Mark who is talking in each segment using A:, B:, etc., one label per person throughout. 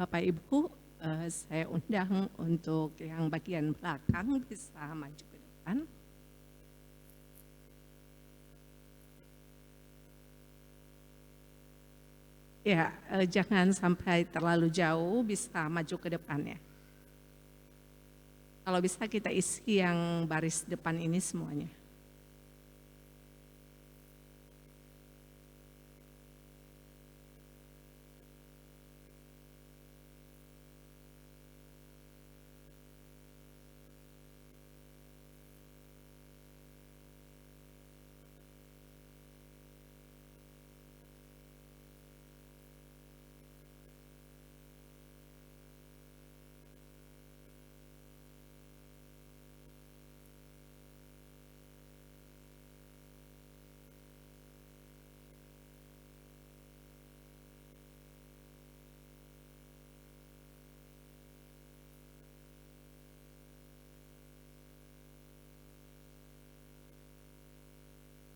A: Bapak Ibu, saya undang untuk yang bagian belakang bisa maju ke depan. Ya, jangan sampai terlalu jauh, bisa maju ke depan ya. Kalau bisa kita isi yang baris depan ini semuanya.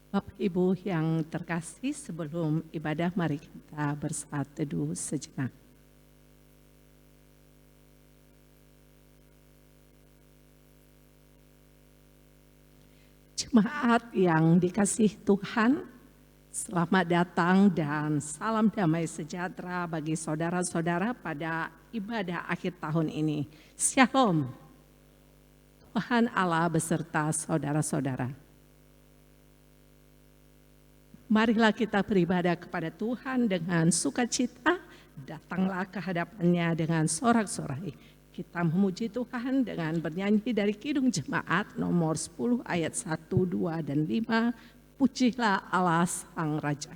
A: Bapak Ibu yang terkasih, sebelum ibadah mari kita bersaat teduh sejenak. Jemaat yang dikasih Tuhan, selamat datang dan salam damai sejahtera bagi saudara-saudara pada ibadah akhir tahun ini. Shalom. Tuhan Allah beserta saudara-saudara. Marilah kita beribadah kepada Tuhan dengan sukacita, datanglah ke hadapannya dengan sorak-sorai. Kita memuji Tuhan dengan bernyanyi dari Kidung Jemaat nomor 10 ayat 1, 2, dan 5. Pujilah Allah Sang Raja.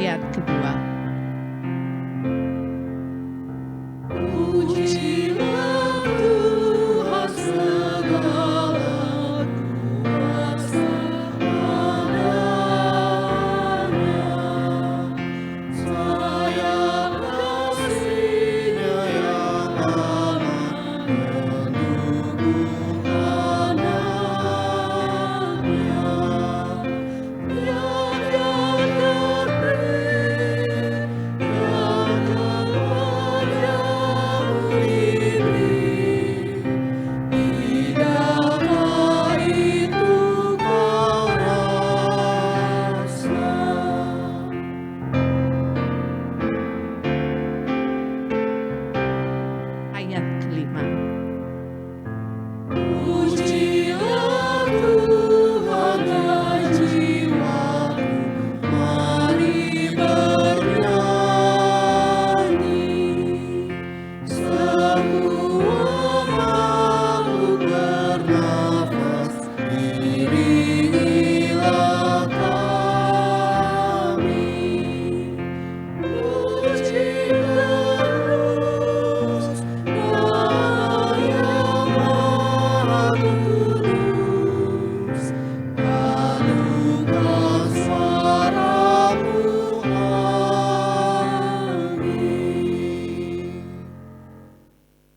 A: Ayat kedua. Ayat kelima.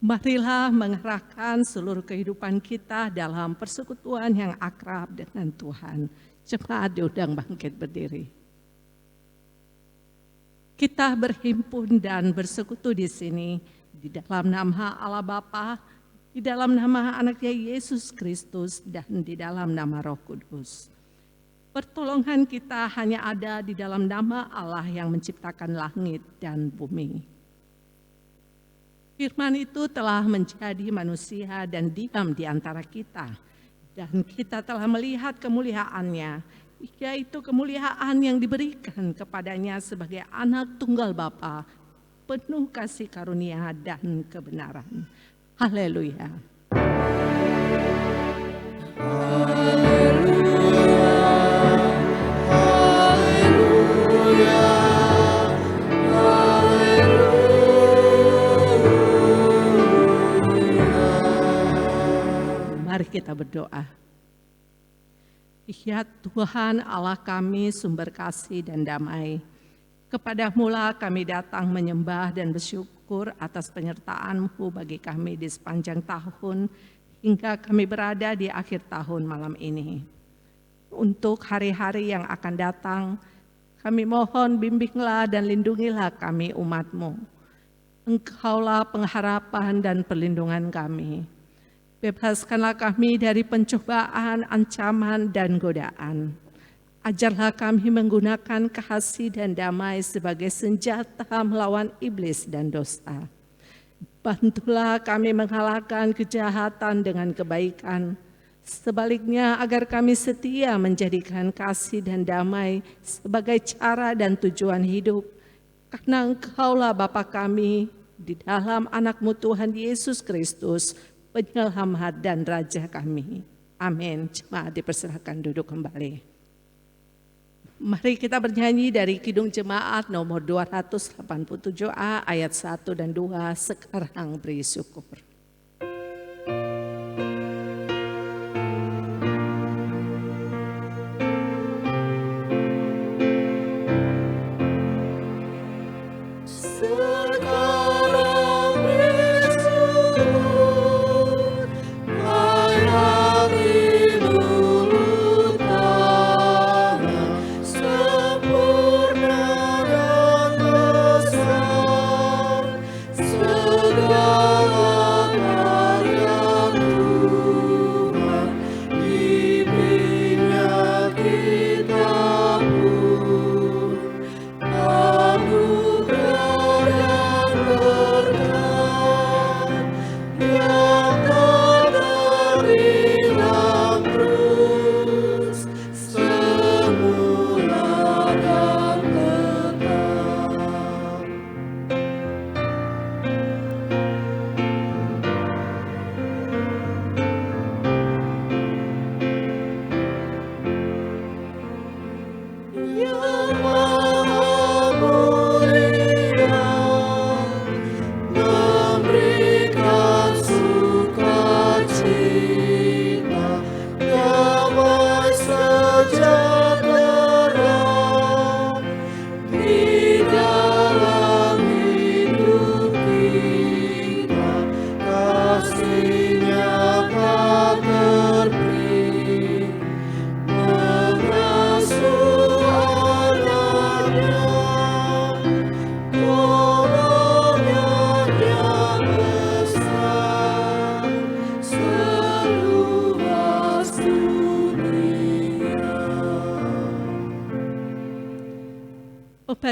A: Marilah mengerahkan seluruh kehidupan kita dalam persekutuan yang akrab dengan Tuhan. Jemaat diundang bangkit berdiri. Kita berhimpun dan bersekutu di sini di dalam nama Allah Bapa, di dalam nama Anaknya Yesus Kristus, dan di dalam nama Roh Kudus. Pertolongan kita hanya ada di dalam nama Allah yang menciptakan langit dan bumi. Firman itu telah menjadi manusia dan diam di antara kita. Dan kita telah melihat kemuliaannya, yaitu kemuliaan yang diberikan kepadanya sebagai anak tunggal Bapa, penuh kasih karunia dan kebenaran. Haleluya. Mari kita berdoa. Ya Tuhan Allah kami, sumber kasih dan damai, kepadamu-lah kami datang menyembah dan bersyukur atas penyertaan-Mu bagi kami di sepanjang tahun hingga kami berada di akhir tahun malam ini. Untuk hari-hari yang akan datang, kami mohon bimbinglah dan lindungilah kami umat-Mu. Engkaulah pengharapan dan perlindungan kami. Bebaskanlah kami dari pencobaan, ancaman, dan godaan. Ajarlah kami menggunakan kasih dan damai sebagai senjata melawan iblis dan dosa. Bantulah kami mengalahkan kejahatan dengan kebaikan. Sebaliknya agar kami setia menjadikan kasih dan damai sebagai cara dan tujuan hidup. Karena Engkaulah Bapa kami di dalam anak-Mu Tuhan Yesus Kristus, Penyelamat dan Raja kami. Amin. Jemaat dipersilakan duduk kembali. Mari kita bernyanyi dari Kidung Jemaat nomor 287A ayat 1 dan 2, Sekarang Beri Syukur.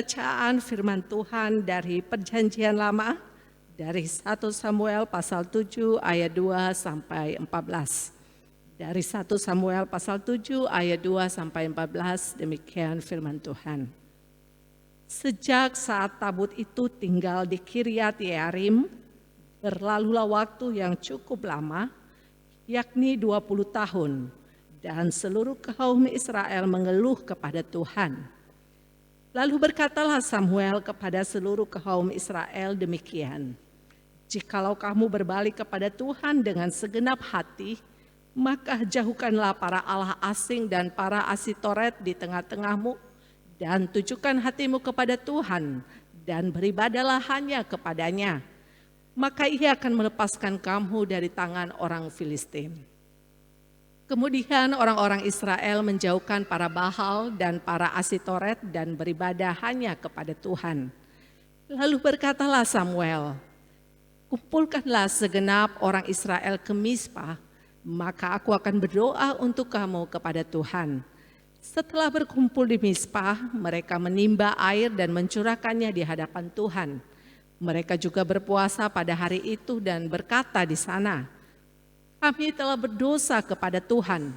A: Pembacaan firman Tuhan dari Perjanjian Lama dari 1 Samuel pasal 7 ayat 2 sampai 14. Dari 1 Samuel pasal 7 ayat 2 sampai 14, demikian firman Tuhan. Sejak saat tabut itu tinggal di Kiryat Yearim, berlalulah waktu yang cukup lama, yakni 20 tahun, dan seluruh kaum Israel mengeluh kepada Tuhan. Lalu berkatalah Samuel kepada seluruh kaum Israel demikian, jikalau kamu berbalik kepada Tuhan dengan segenap hati, maka jauhkanlah para allah asing dan para asitoret di tengah-tengahmu, dan tujukan hatimu kepada Tuhan, dan beribadalah hanya kepadanya. Maka ia akan melepaskan kamu dari tangan orang Filistin. Kemudian orang-orang Israel menjauhkan para Baal dan para Asitoret dan beribadah hanya kepada Tuhan. Lalu berkatalah Samuel, kumpulkanlah segenap orang Israel ke Mizpah, maka aku akan berdoa untuk kamu kepada Tuhan. Setelah berkumpul di Mizpah, mereka menimba air dan mencurahkannya di hadapan Tuhan. Mereka juga berpuasa pada hari itu dan berkata di sana, "Kami telah berdosa kepada Tuhan."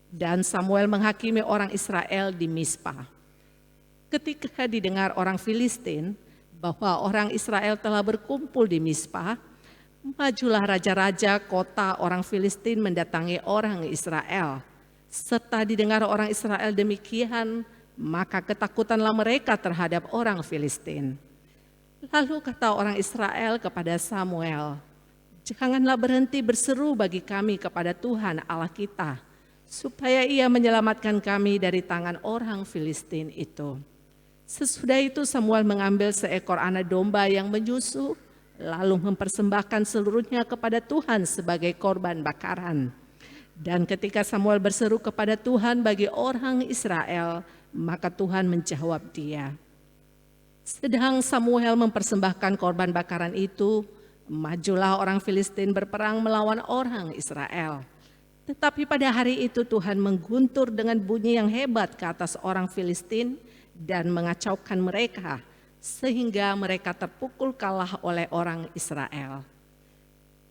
A: Dan Samuel menghakimi orang Israel di Mizpah. Ketika didengar orang Filistin bahwa orang Israel telah berkumpul di Mizpah, majulah raja-raja kota orang Filistin mendatangi orang Israel. Serta didengar orang Israel demikian, maka ketakutanlah mereka terhadap orang Filistin. Lalu kata orang Israel kepada Samuel, "Janganlah berhenti berseru bagi kami kepada Tuhan Allah kita, supaya Ia menyelamatkan kami dari tangan orang Filistin itu." Sesudah itu Samuel mengambil seekor anak domba yang menyusu, lalu mempersembahkan seluruhnya kepada Tuhan sebagai korban bakaran. Dan ketika Samuel berseru kepada Tuhan bagi orang Israel, maka Tuhan menjawab dia. Sedang Samuel mempersembahkan korban bakaran itu, majulah orang Filistin berperang melawan orang Israel. Tetapi pada hari itu Tuhan mengguntur dengan bunyi yang hebat ke atas orang Filistin dan mengacaukan mereka, sehingga mereka terpukul kalah oleh orang Israel.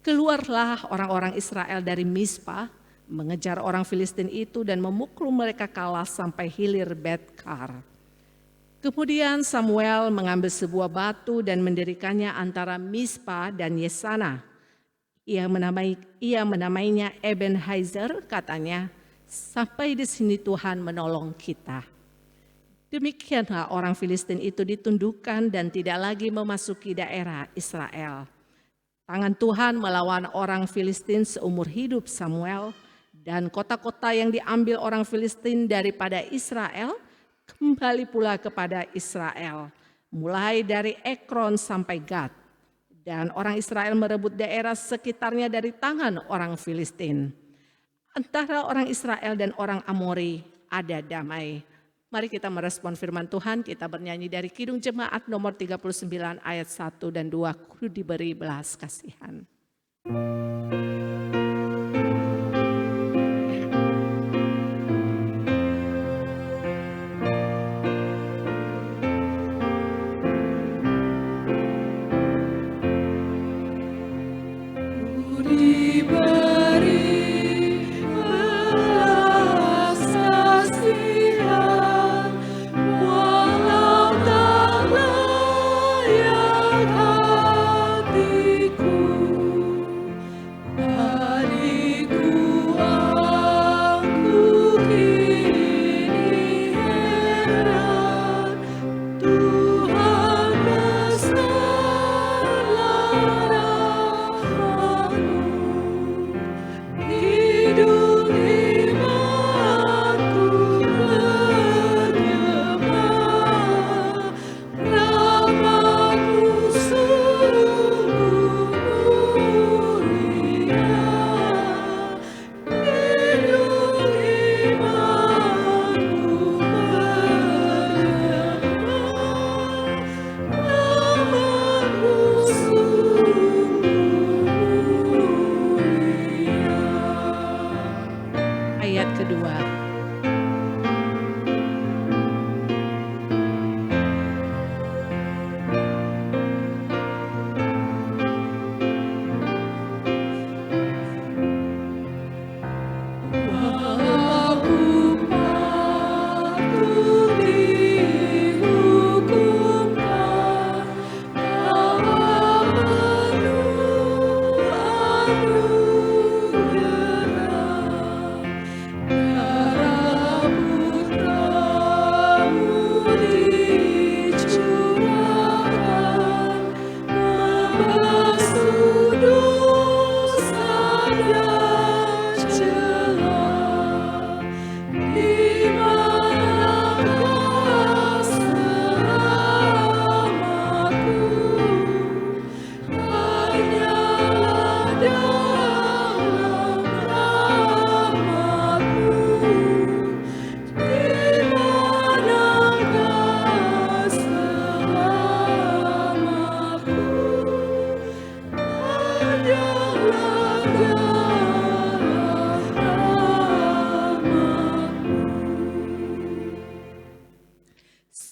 A: Keluarlah orang-orang Israel dari Mizpah, mengejar orang Filistin itu dan memukul mereka kalah sampai hilir Bet-kar. Kemudian Samuel mengambil sebuah batu dan mendirikannya antara Mizpah dan Yesana. Ia menamainya Ebenhazer, katanya, "Sampai di sini Tuhan menolong kita." Demikianlah orang Filistin itu ditundukkan dan tidak lagi memasuki daerah Israel. Tangan Tuhan melawan orang Filistin seumur hidup Samuel, dan kota-kota yang diambil orang Filistin daripada Israel kembali pula kepada Israel, mulai dari Ekron sampai Gad. Dan orang Israel merebut daerah sekitarnya dari tangan orang Filistin. Antara orang Israel dan orang Amori ada damai. Mari kita merespon firman Tuhan, kita bernyanyi dari Kidung Jemaat nomor 39 ayat 1 dan 2, "Ku diberi belas kasihan." Ayat kedua.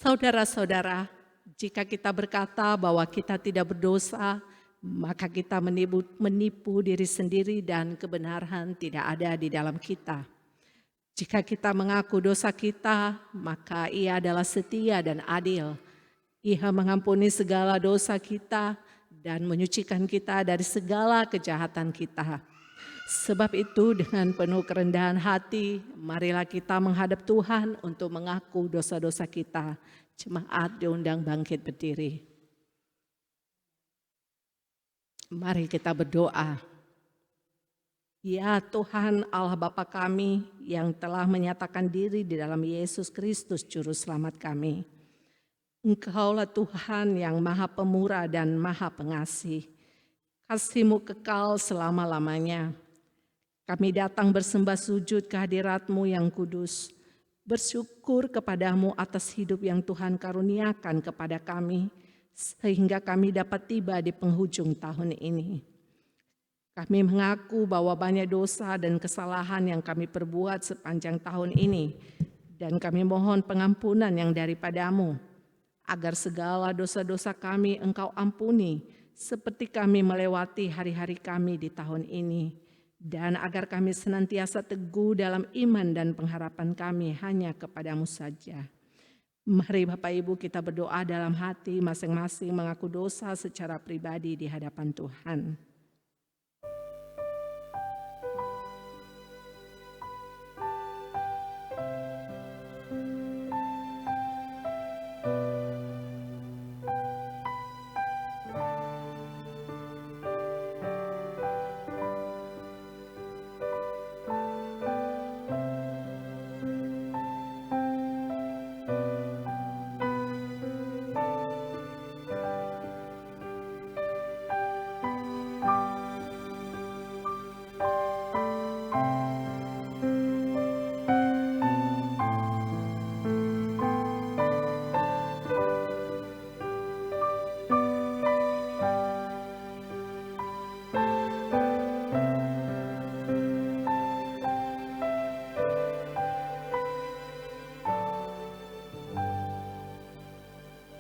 A: Saudara-saudara, Jika kita berkata bahwa kita tidak berdosa, maka kita menipu diri sendiri dan kebenaran tidak ada di dalam kita. Jika kita mengaku dosa kita, maka Ia adalah setia dan adil. Ia mengampuni segala dosa kita dan menyucikan kita dari segala kejahatan kita. Sebab itu dengan penuh kerendahan hati, marilah kita menghadap Tuhan untuk mengaku dosa-dosa kita. Jemaat diundang bangkit berdiri. Mari kita berdoa. Ya Tuhan Allah Bapa kami yang telah menyatakan diri di dalam Yesus Kristus Juru Selamat kami. Engkaulah Tuhan yang Maha Pemurah dan Maha Pengasih. Kasih-Mu kekal selama-lamanya. Kami datang bersembah sujud kehadirat-Mu yang kudus. Bersyukur kepadamu atas hidup yang Tuhan karuniakan kepada kami, sehingga kami dapat tiba di penghujung tahun ini. Kami mengaku bahwa banyak dosa dan kesalahan yang kami perbuat sepanjang tahun ini, dan kami mohon pengampunan yang daripada-Mu, agar segala dosa-dosa kami Engkau ampuni, seperti kami melewati hari-hari kami di tahun ini, dan agar kami senantiasa teguh dalam iman dan pengharapan kami hanya kepada-Mu saja. Mari Bapak Ibu kita berdoa dalam hati masing-masing mengaku dosa secara pribadi di hadapan Tuhan.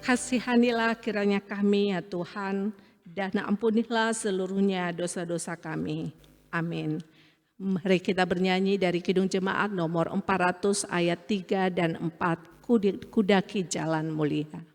A: Kasihanilah kiranya kami ya Tuhan, dan ampunilah seluruhnya dosa-dosa kami. Amin. Mari kita bernyanyi dari Kidung Jemaat nomor 400 ayat 3 dan 4, Kudaki Jalan Mulia.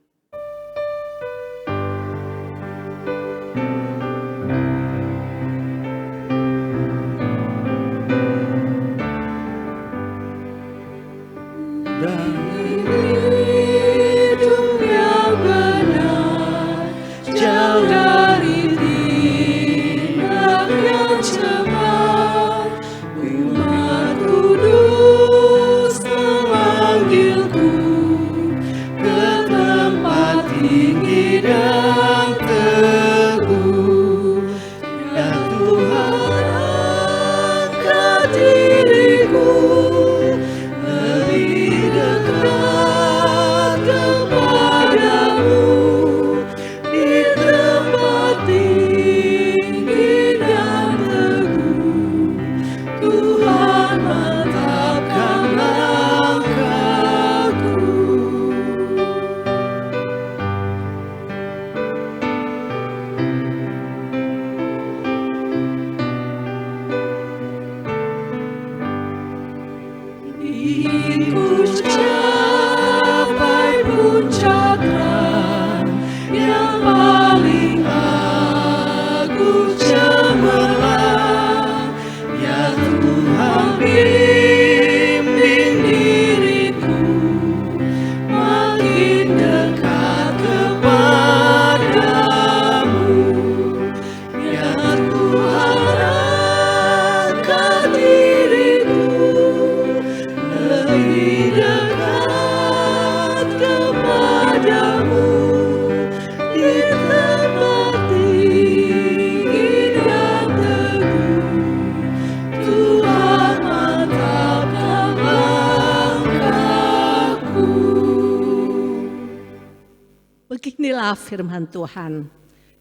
A: Beginilah firman Tuhan,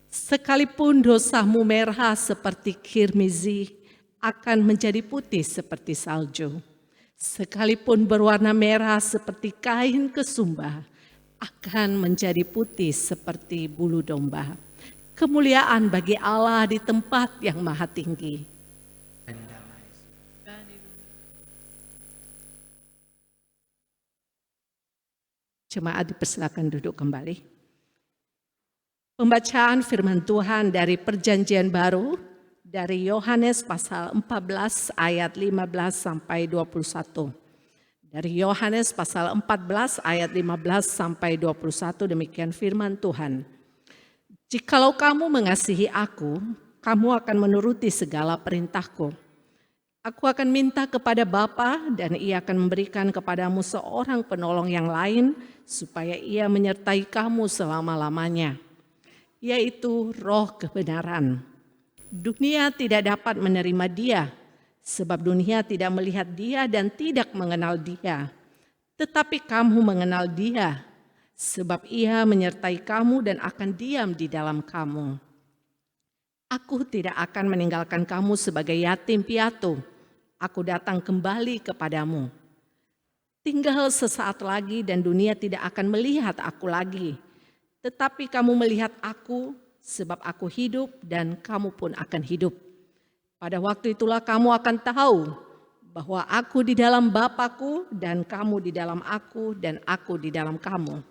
A: sekalipun dosamu merah seperti kirmizi, akan menjadi putih seperti salju. Sekalipun berwarna merah seperti kain kesumba, akan menjadi putih seperti bulu domba. Kemuliaan bagi Allah di tempat yang maha tinggi. Jemaat dipersilakan duduk kembali. Pembacaan firman Tuhan dari Perjanjian Baru dari Yohanes pasal 14 ayat 15 sampai 21. Dari Yohanes pasal 14 ayat 15 sampai 21 demikian firman Tuhan. Jikalau kamu mengasihi aku, kamu akan menuruti segala perintahku. Aku akan minta kepada Bapa dan Ia akan memberikan kepadamu seorang penolong yang lain supaya Ia menyertai kamu selama-lamanya, yaitu Roh kebenaran. Dunia tidak dapat menerima Dia, sebab dunia tidak melihat Dia dan tidak mengenal Dia. Tetapi kamu mengenal Dia, sebab Ia menyertai kamu dan akan diam di dalam kamu. Aku tidak akan meninggalkan kamu sebagai yatim piatu. Aku datang kembali kepadamu. Tinggal sesaat lagi dan dunia tidak akan melihat aku lagi. Tetapi kamu melihat aku, sebab aku hidup dan kamu pun akan hidup. Pada waktu itulah kamu akan tahu bahwa aku di dalam Bapa-Ku dan kamu di dalam aku dan aku di dalam kamu.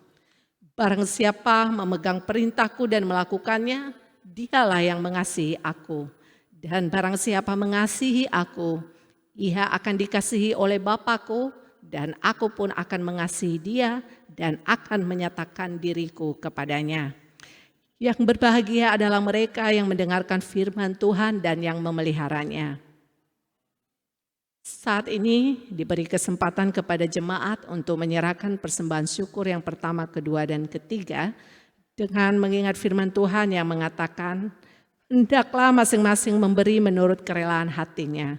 A: Barang siapa memegang perintahku dan melakukannya, dialah yang mengasihi aku. Dan barang siapa mengasihi aku, ia akan dikasihi oleh Bapa-Ku dan aku pun akan mengasihi dia dan akan menyatakan diriku kepadanya. Yang berbahagia adalah mereka yang mendengarkan firman Tuhan dan yang memeliharanya. Saat ini diberi kesempatan kepada jemaat untuk menyerahkan persembahan syukur yang pertama, kedua, dan ketiga dengan mengingat firman Tuhan yang mengatakan, hendaklah masing-masing memberi menurut kerelaan hatinya.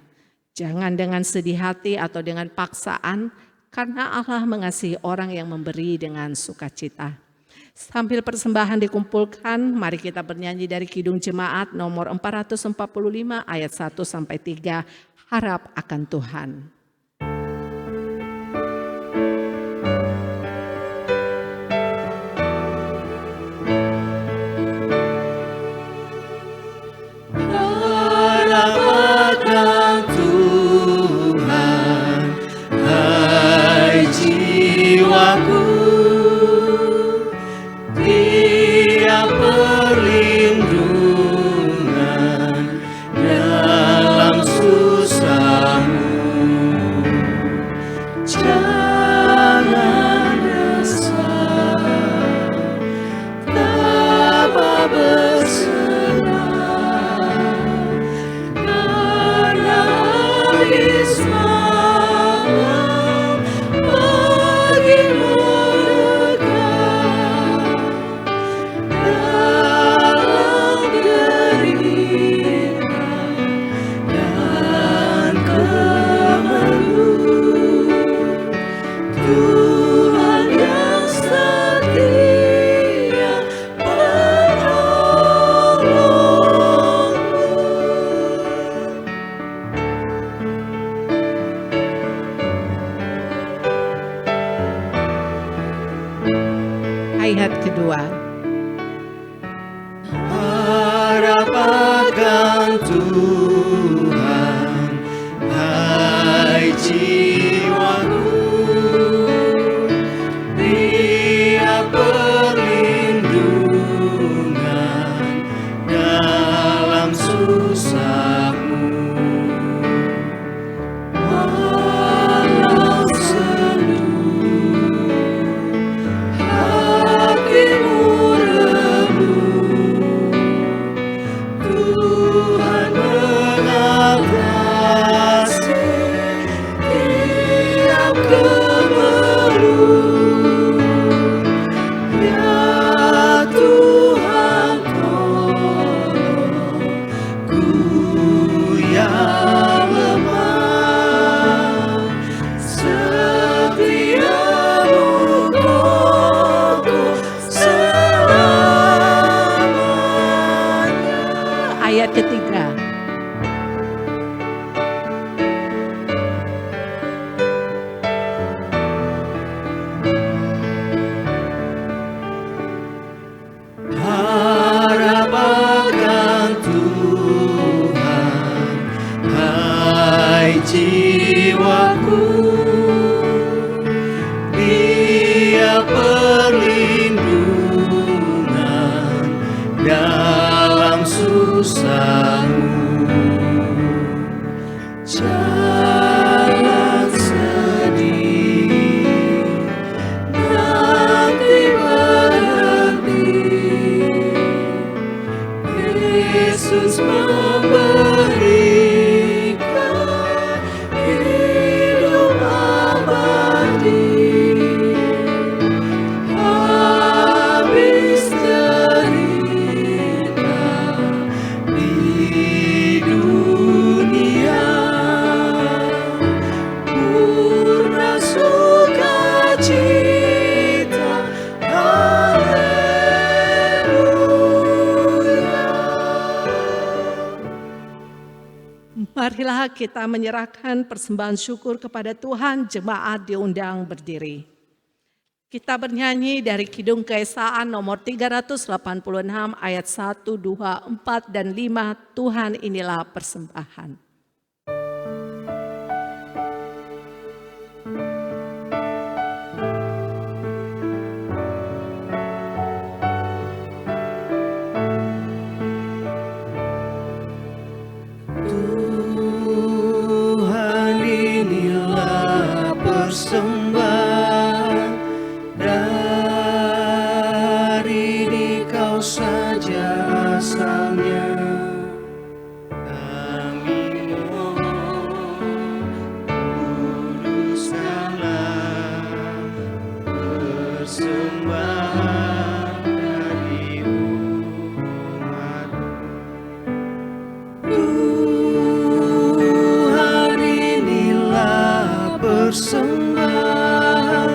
A: Jangan dengan sedih hati atau dengan paksaan, karena Allah mengasihi orang yang memberi dengan sukacita. Sambil persembahan dikumpulkan, mari kita bernyanyi dari Kidung Jemaat nomor 445 ayat 1 sampai 3, harap akan Tuhan. Ayat kedua.
B: Harap akan Tuhan, hai jiwaku, Dia perlindungan dalam susahmu. Walau sendu hatimu remuk, Tuhan Hai jiwaku, Dia perlindungan dalam susahmu. Jangan sedih, nanti berhenti. Yesus memberikan hidup abadi. Habis derita di dunia, purna sukacita. Haleluya.
A: Marilah kita menyerahkan persembahan syukur kepada Tuhan. Jemaat diundang berdiri. Kita bernyanyi dari Kidung Keesaan nomor 386 ayat 1, 2, 4, dan 5. Tuhan inilah persembahan.
B: Tuhan inilah persembahan dari Dikau saja asalnya. Kami mohon, kuduskanlah persembahan dari umat-Mu. Tuhan inilah persembahan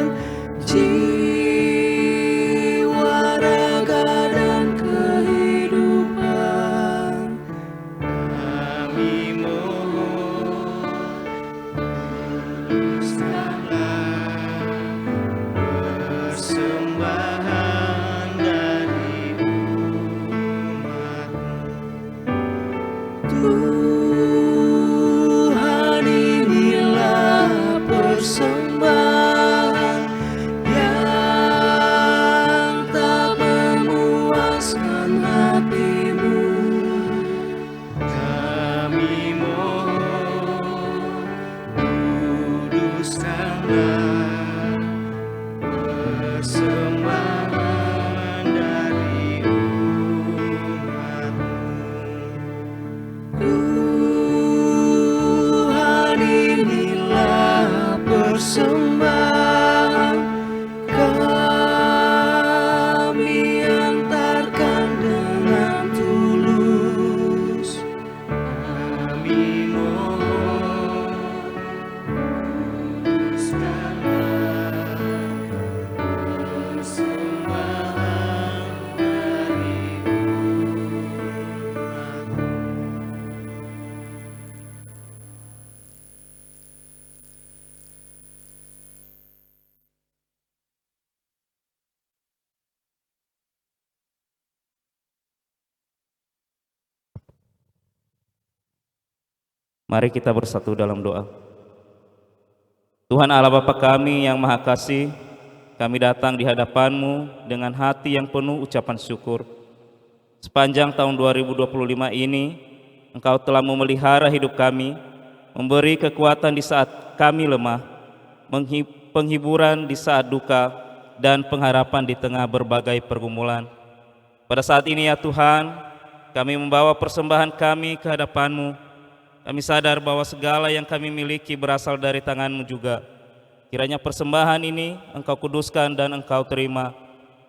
B: jiwa, raga, dan kehidupan. Kami mohon, kuduskanlah persembahan dari umat-Mu. Tuhan inilah persembahan yang tak memuaskan hati-Mu. Kami mohon, kuduskanlah persembahan dari umat-Mu. Tuhan inilah persembahan kami antarkan dengan tulus. Kami mohon, kuduskanlah persembahan dari umat-Mu.
C: Mari kita bersatu dalam doa. Tuhan Allah Bapa kami yang Maha Kasih, kami datang di hadapan-Mu dengan hati yang penuh ucapan syukur. Sepanjang tahun 2025 ini, Engkau telah memelihara hidup kami, memberi kekuatan di saat kami lemah, penghiburan di saat duka, dan pengharapan di tengah berbagai pergumulan. Pada saat ini ya Tuhan, kami membawa persembahan kami ke hadapan-Mu. Kami sadar bahwa segala yang kami miliki berasal dari tangan-Mu juga. Kiranya persembahan ini Engkau kuduskan dan Engkau terima,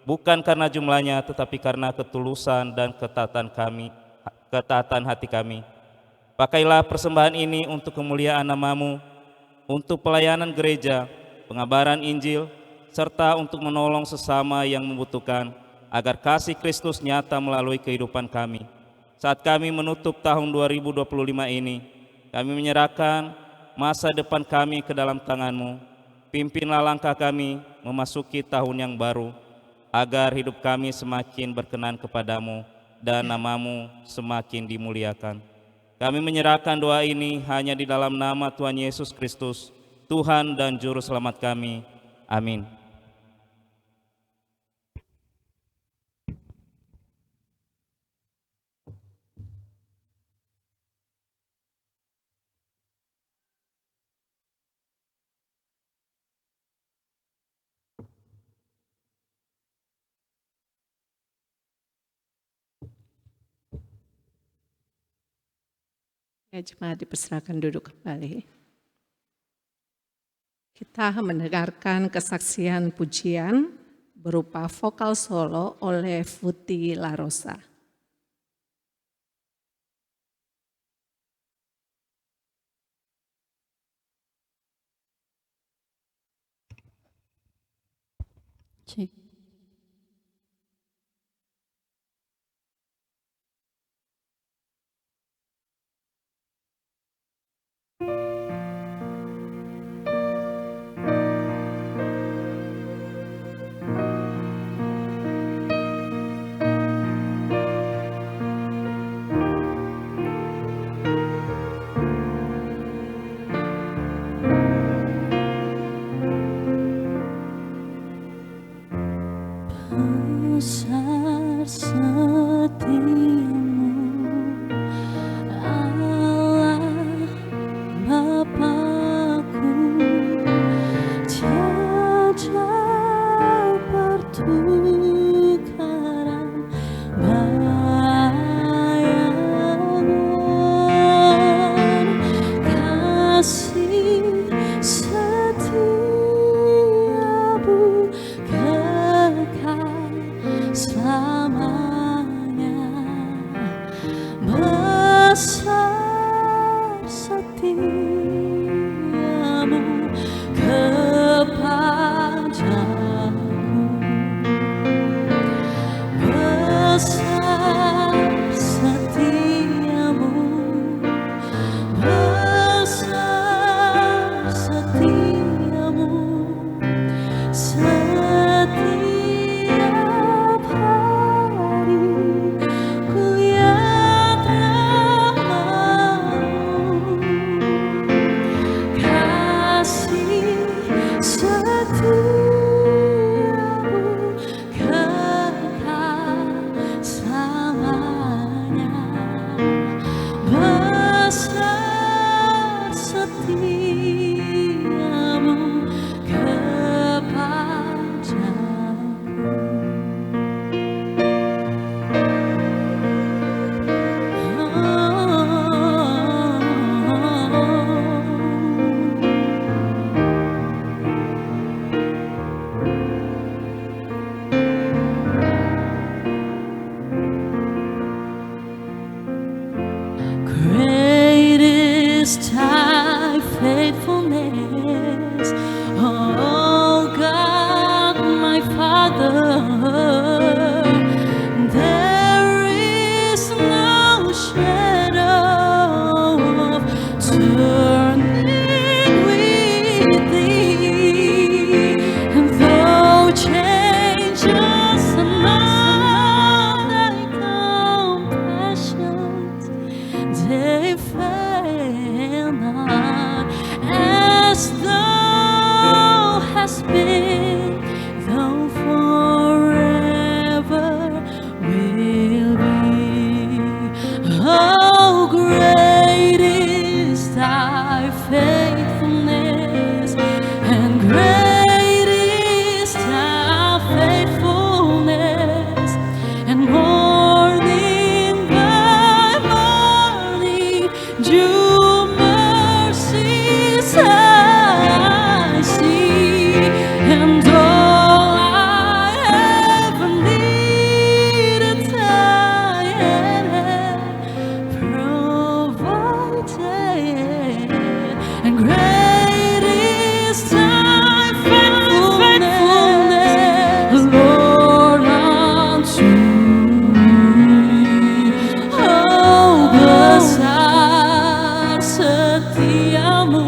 C: bukan karena jumlahnya, tetapi karena ketulusan dan ketaatan hati kami. Pakailah persembahan ini untuk kemuliaan nama-Mu, untuk pelayanan gereja, pengabaran Injil, serta untuk menolong sesama yang membutuhkan, agar kasih Kristus nyata melalui kehidupan kami. Saat kami menutup tahun 2025 ini, kami menyerahkan masa depan kami ke dalam tangan-Mu. Pimpinlah langkah kami memasuki tahun yang baru, agar hidup kami semakin berkenan kepadamu dan nama-Mu semakin dimuliakan. Kami menyerahkan doa ini hanya di dalam nama Tuhan Yesus Kristus, Tuhan dan Juru Selamat kami. Amin.
A: Ya, jemaat dipersilakan duduk kembali. Kita mendengarkan kesaksian pujian berupa vokal solo oleh Futi Larosa.
D: Cek. Besar setiamu Allah Bapakku, tiada pertukaran bayangan kasih setiamu kekal selamanya. Besar setiamu kepadaku, besar setiamu, besar setiamu. Setiap hari ku lihat rahmat-Mu, kasih setiamu kekal selamanya. Besar setiamu kepadaku. Great is thy faithfulness, oh God, my Father. There is no shadow of turning with thee, and though changes are not thy compassions, they fail not. As thou hast been, thou forever will be. Oh, great is thy faithfulness, and great is thy faithfulness, and morning by morning new mercies I see, and all I ever needed thy hand provided, and great is thy faithfulness, Lord, unto me. Oh, besar setiamu,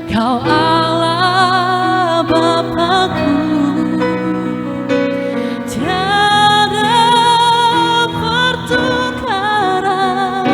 D: Kau Allah Bapakku, tiada pertukaran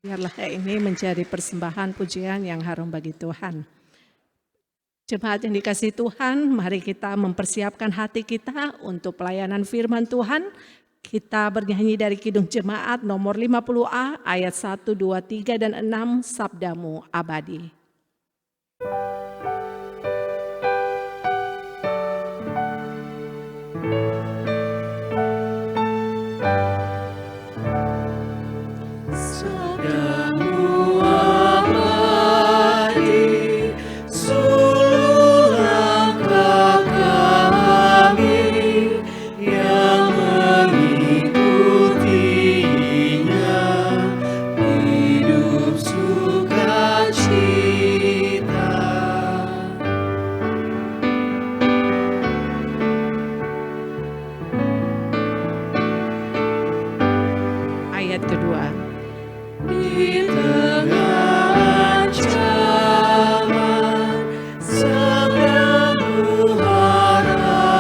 A: Biarlah ini menjadi persembahan pujian yang harum bagi Tuhan. Jemaat yang dikasihi Tuhan, mari kita mempersiapkan hati kita untuk pelayanan firman Tuhan. Kita bernyanyi dari Kidung Jemaat nomor 50A ayat 1, 2, 3, dan 6, Sabdamu Abadi. Ayat kedua.
B: Di tengah ancaman, sabdamu harapan,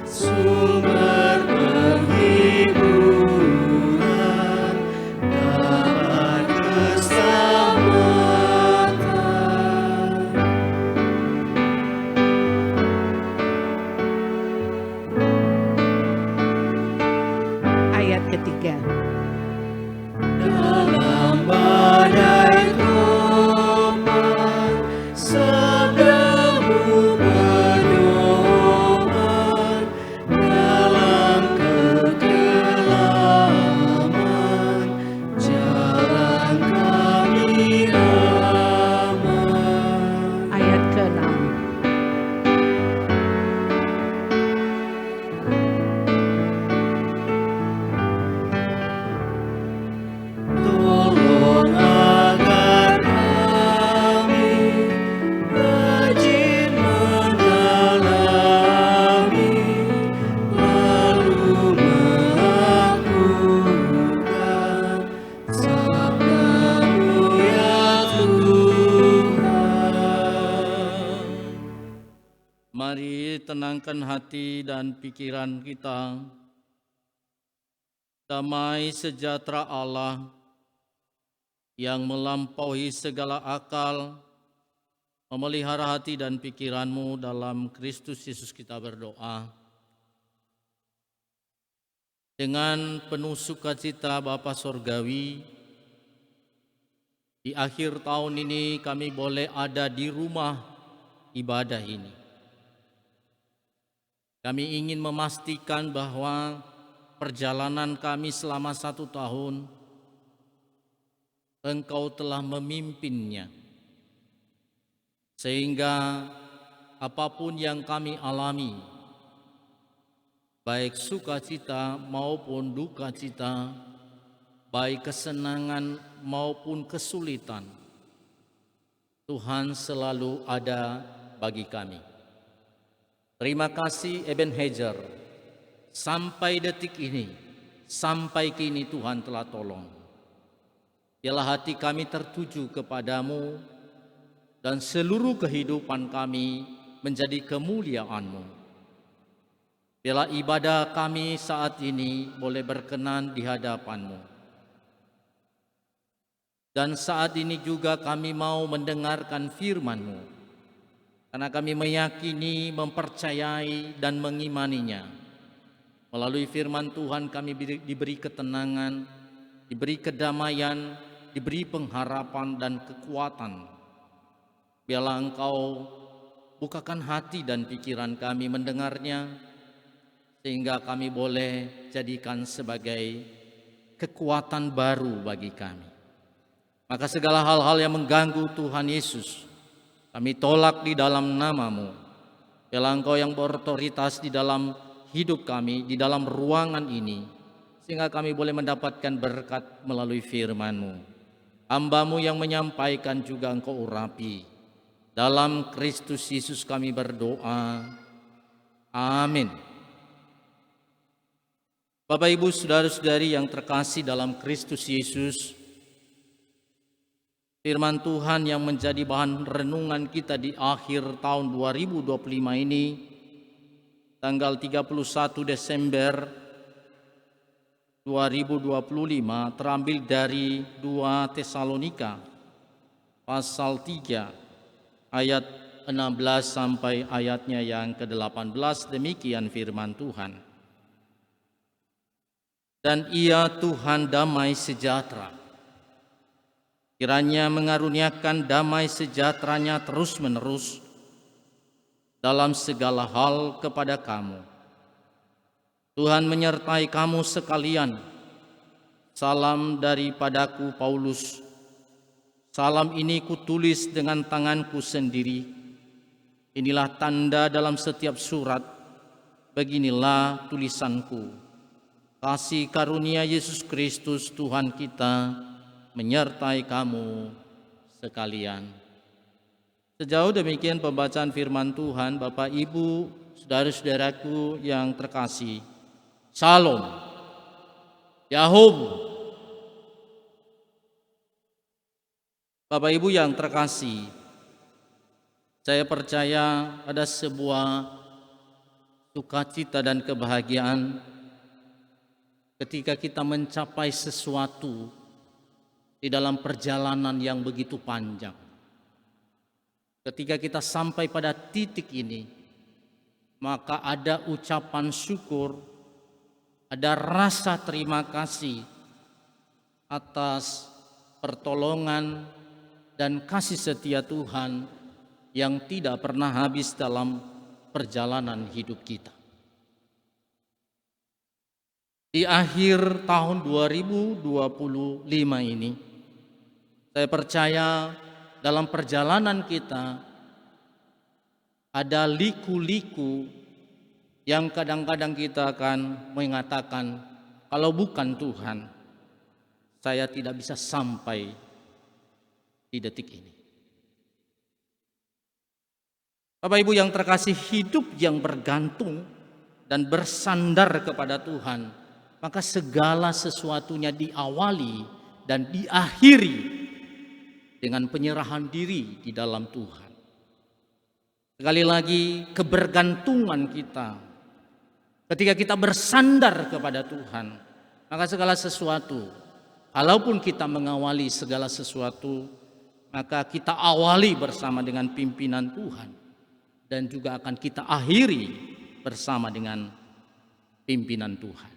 B: sumber penghiburan, kabar keselamatan.
A: Ayat ketiga.
B: Dalam badai topan, sabdamu pedoman, dalam kekelaman, jalan kami aman.
A: Ayat ke-6.
B: Tolong agar kami rajin mendalami, lalu melakukan sabdamu ya Tuhan.
E: Mari tenangkan hati dan pikiran kita. Damai sejahtera Allah yang melampaui segala akal memelihara hati dan pikiranmu dalam Kristus Yesus kita berdoa. Dengan penuh sukacita Bapa Sorgawi, di akhir tahun ini kami boleh ada di rumah ibadah ini. Kami ingin memastikan bahwa perjalanan kami selama 1 tahun, Engkau telah memimpinnya. Sehingga apapun yang kami alami, baik sukacita maupun duka cita, baik kesenangan maupun kesulitan, Tuhan selalu ada bagi kami. Terima kasih Ebenezer, sampai detik ini, sampai kini Tuhan telah tolong. Biarlah hati kami tertuju kepadamu dan seluruh kehidupan kami menjadi kemuliaan-Mu. Biarlah ibadah kami saat ini boleh berkenan di hadapan-Mu. Dan saat ini juga kami mau mendengarkan firman-Mu, karena kami meyakini, mempercayai, dan mengimaninya. Melalui firman Tuhan kami diberi ketenangan, diberi kedamaian, diberi pengharapan dan kekuatan. Biarlah Engkau bukakan hati dan pikiran kami mendengarnya, sehingga kami boleh jadikan sebagai kekuatan baru bagi kami. Maka segala hal-hal yang mengganggu Tuhan Yesus, kami tolak di dalam nama-Mu. Biarlah Engkau yang berotoritas di dalam hidup kami, di dalam ruangan ini, sehingga kami boleh mendapatkan berkat melalui firman-Mu. Hamba-Mu yang menyampaikan juga Engkau urapi. Dalam Kristus Yesus kami berdoa. Amin. Bapak Ibu saudara-saudari yang terkasih dalam Kristus Yesus, firman Tuhan yang menjadi bahan renungan kita di akhir tahun 2025 ini, tanggal 31 Desember 2025 terambil dari 2 Tesalonika pasal 3 ayat 16 sampai ayatnya yang ke-18. Demikian firman Tuhan. Dan Ia Tuhan damai sejahtera, kiranya mengaruniakan damai sejahteranya terus-menerus dalam segala hal kepada kamu. Tuhan menyertai kamu sekalian. Salam daripadaku Paulus. Salam ini kutulis dengan tanganku sendiri. Inilah tanda dalam setiap surat. Beginilah tulisanku. Kasih karunia Yesus Kristus Tuhan kita menyertai kamu sekalian. Sejauh demikian pembacaan firman Tuhan, Bapak Ibu, saudara-saudaraku yang terkasih. Shalom. Yahum. Bapak Ibu yang terkasih, saya percaya ada sebuah sukacita dan kebahagiaan ketika kita mencapai sesuatu di dalam perjalanan yang begitu panjang. Ketika kita sampai pada titik ini, maka ada ucapan syukur, ada rasa terima kasih atas pertolongan dan kasih setia Tuhan yang tidak pernah habis dalam perjalanan hidup kita. Di akhir tahun 2025 ini, saya percaya dalam perjalanan kita ada liku-liku yang kadang-kadang kita akan mengatakan, kalau bukan Tuhan, saya tidak bisa sampai di detik ini. Bapak Ibu yang terkasih, hidup yang bergantung dan bersandar kepada Tuhan, maka segala sesuatunya diawali dan diakhiri dengan penyerahan diri di dalam Tuhan. Sekali lagi, kebergantungan kita, ketika kita bersandar kepada Tuhan, maka segala sesuatu, walaupun kita mengawali segala sesuatu, maka kita awali bersama dengan pimpinan Tuhan, dan juga akan kita akhiri bersama dengan pimpinan Tuhan.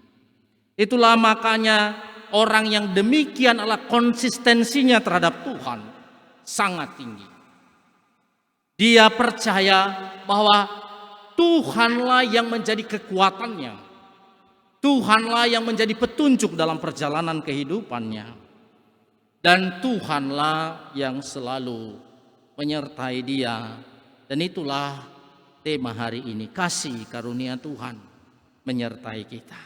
E: Itulah makanya orang yang demikian adalah konsistensinya terhadap Tuhan sangat tinggi. Dia percaya bahwa Tuhanlah yang menjadi kekuatannya. Tuhanlah yang menjadi petunjuk dalam perjalanan kehidupannya. Dan Tuhanlah yang selalu menyertai dia. Dan itulah tema hari ini, kasih karunia Tuhan menyertai kita.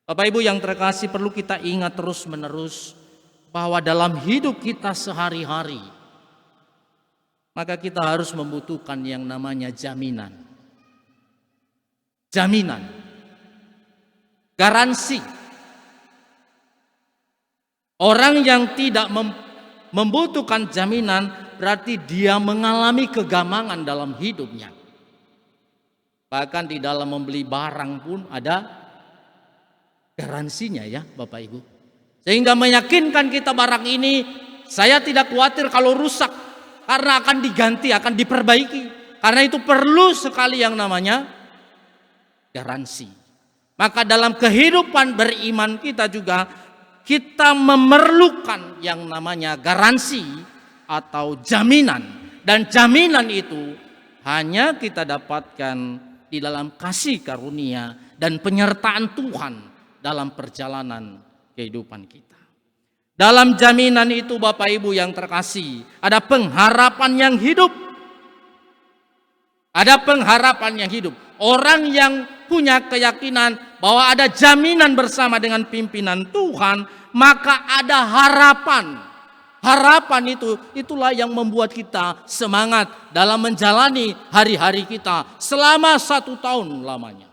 E: Bapak Ibu yang terkasih, perlu kita ingat terus-menerus bahwa dalam hidup kita sehari-hari, maka kita harus membutuhkan yang namanya jaminan. Jaminan. Garansi. Orang yang tidak membutuhkan jaminan berarti dia mengalami kegamangan dalam hidupnya. Bahkan di dalam membeli barang pun ada garansinya ya Bapak Ibu. Sehingga meyakinkan kita barang ini saya tidak khawatir kalau rusak, karena akan diganti, akan diperbaiki. Karena itu perlu sekali yang namanya garansi. Maka dalam kehidupan beriman kita juga kita memerlukan yang namanya garansi atau jaminan. Dan jaminan itu hanya kita dapatkan di dalam kasih karunia dan penyertaan Tuhan dalam perjalanan kehidupan kita. Dalam jaminan itu Bapak Ibu yang terkasih, ada pengharapan yang hidup. Ada pengharapan yang hidup. Orang yang punya keyakinan bahwa ada jaminan bersama dengan pimpinan Tuhan, maka ada harapan. Harapan itulah yang membuat kita semangat dalam menjalani hari-hari kita selama 1 tahun lamanya.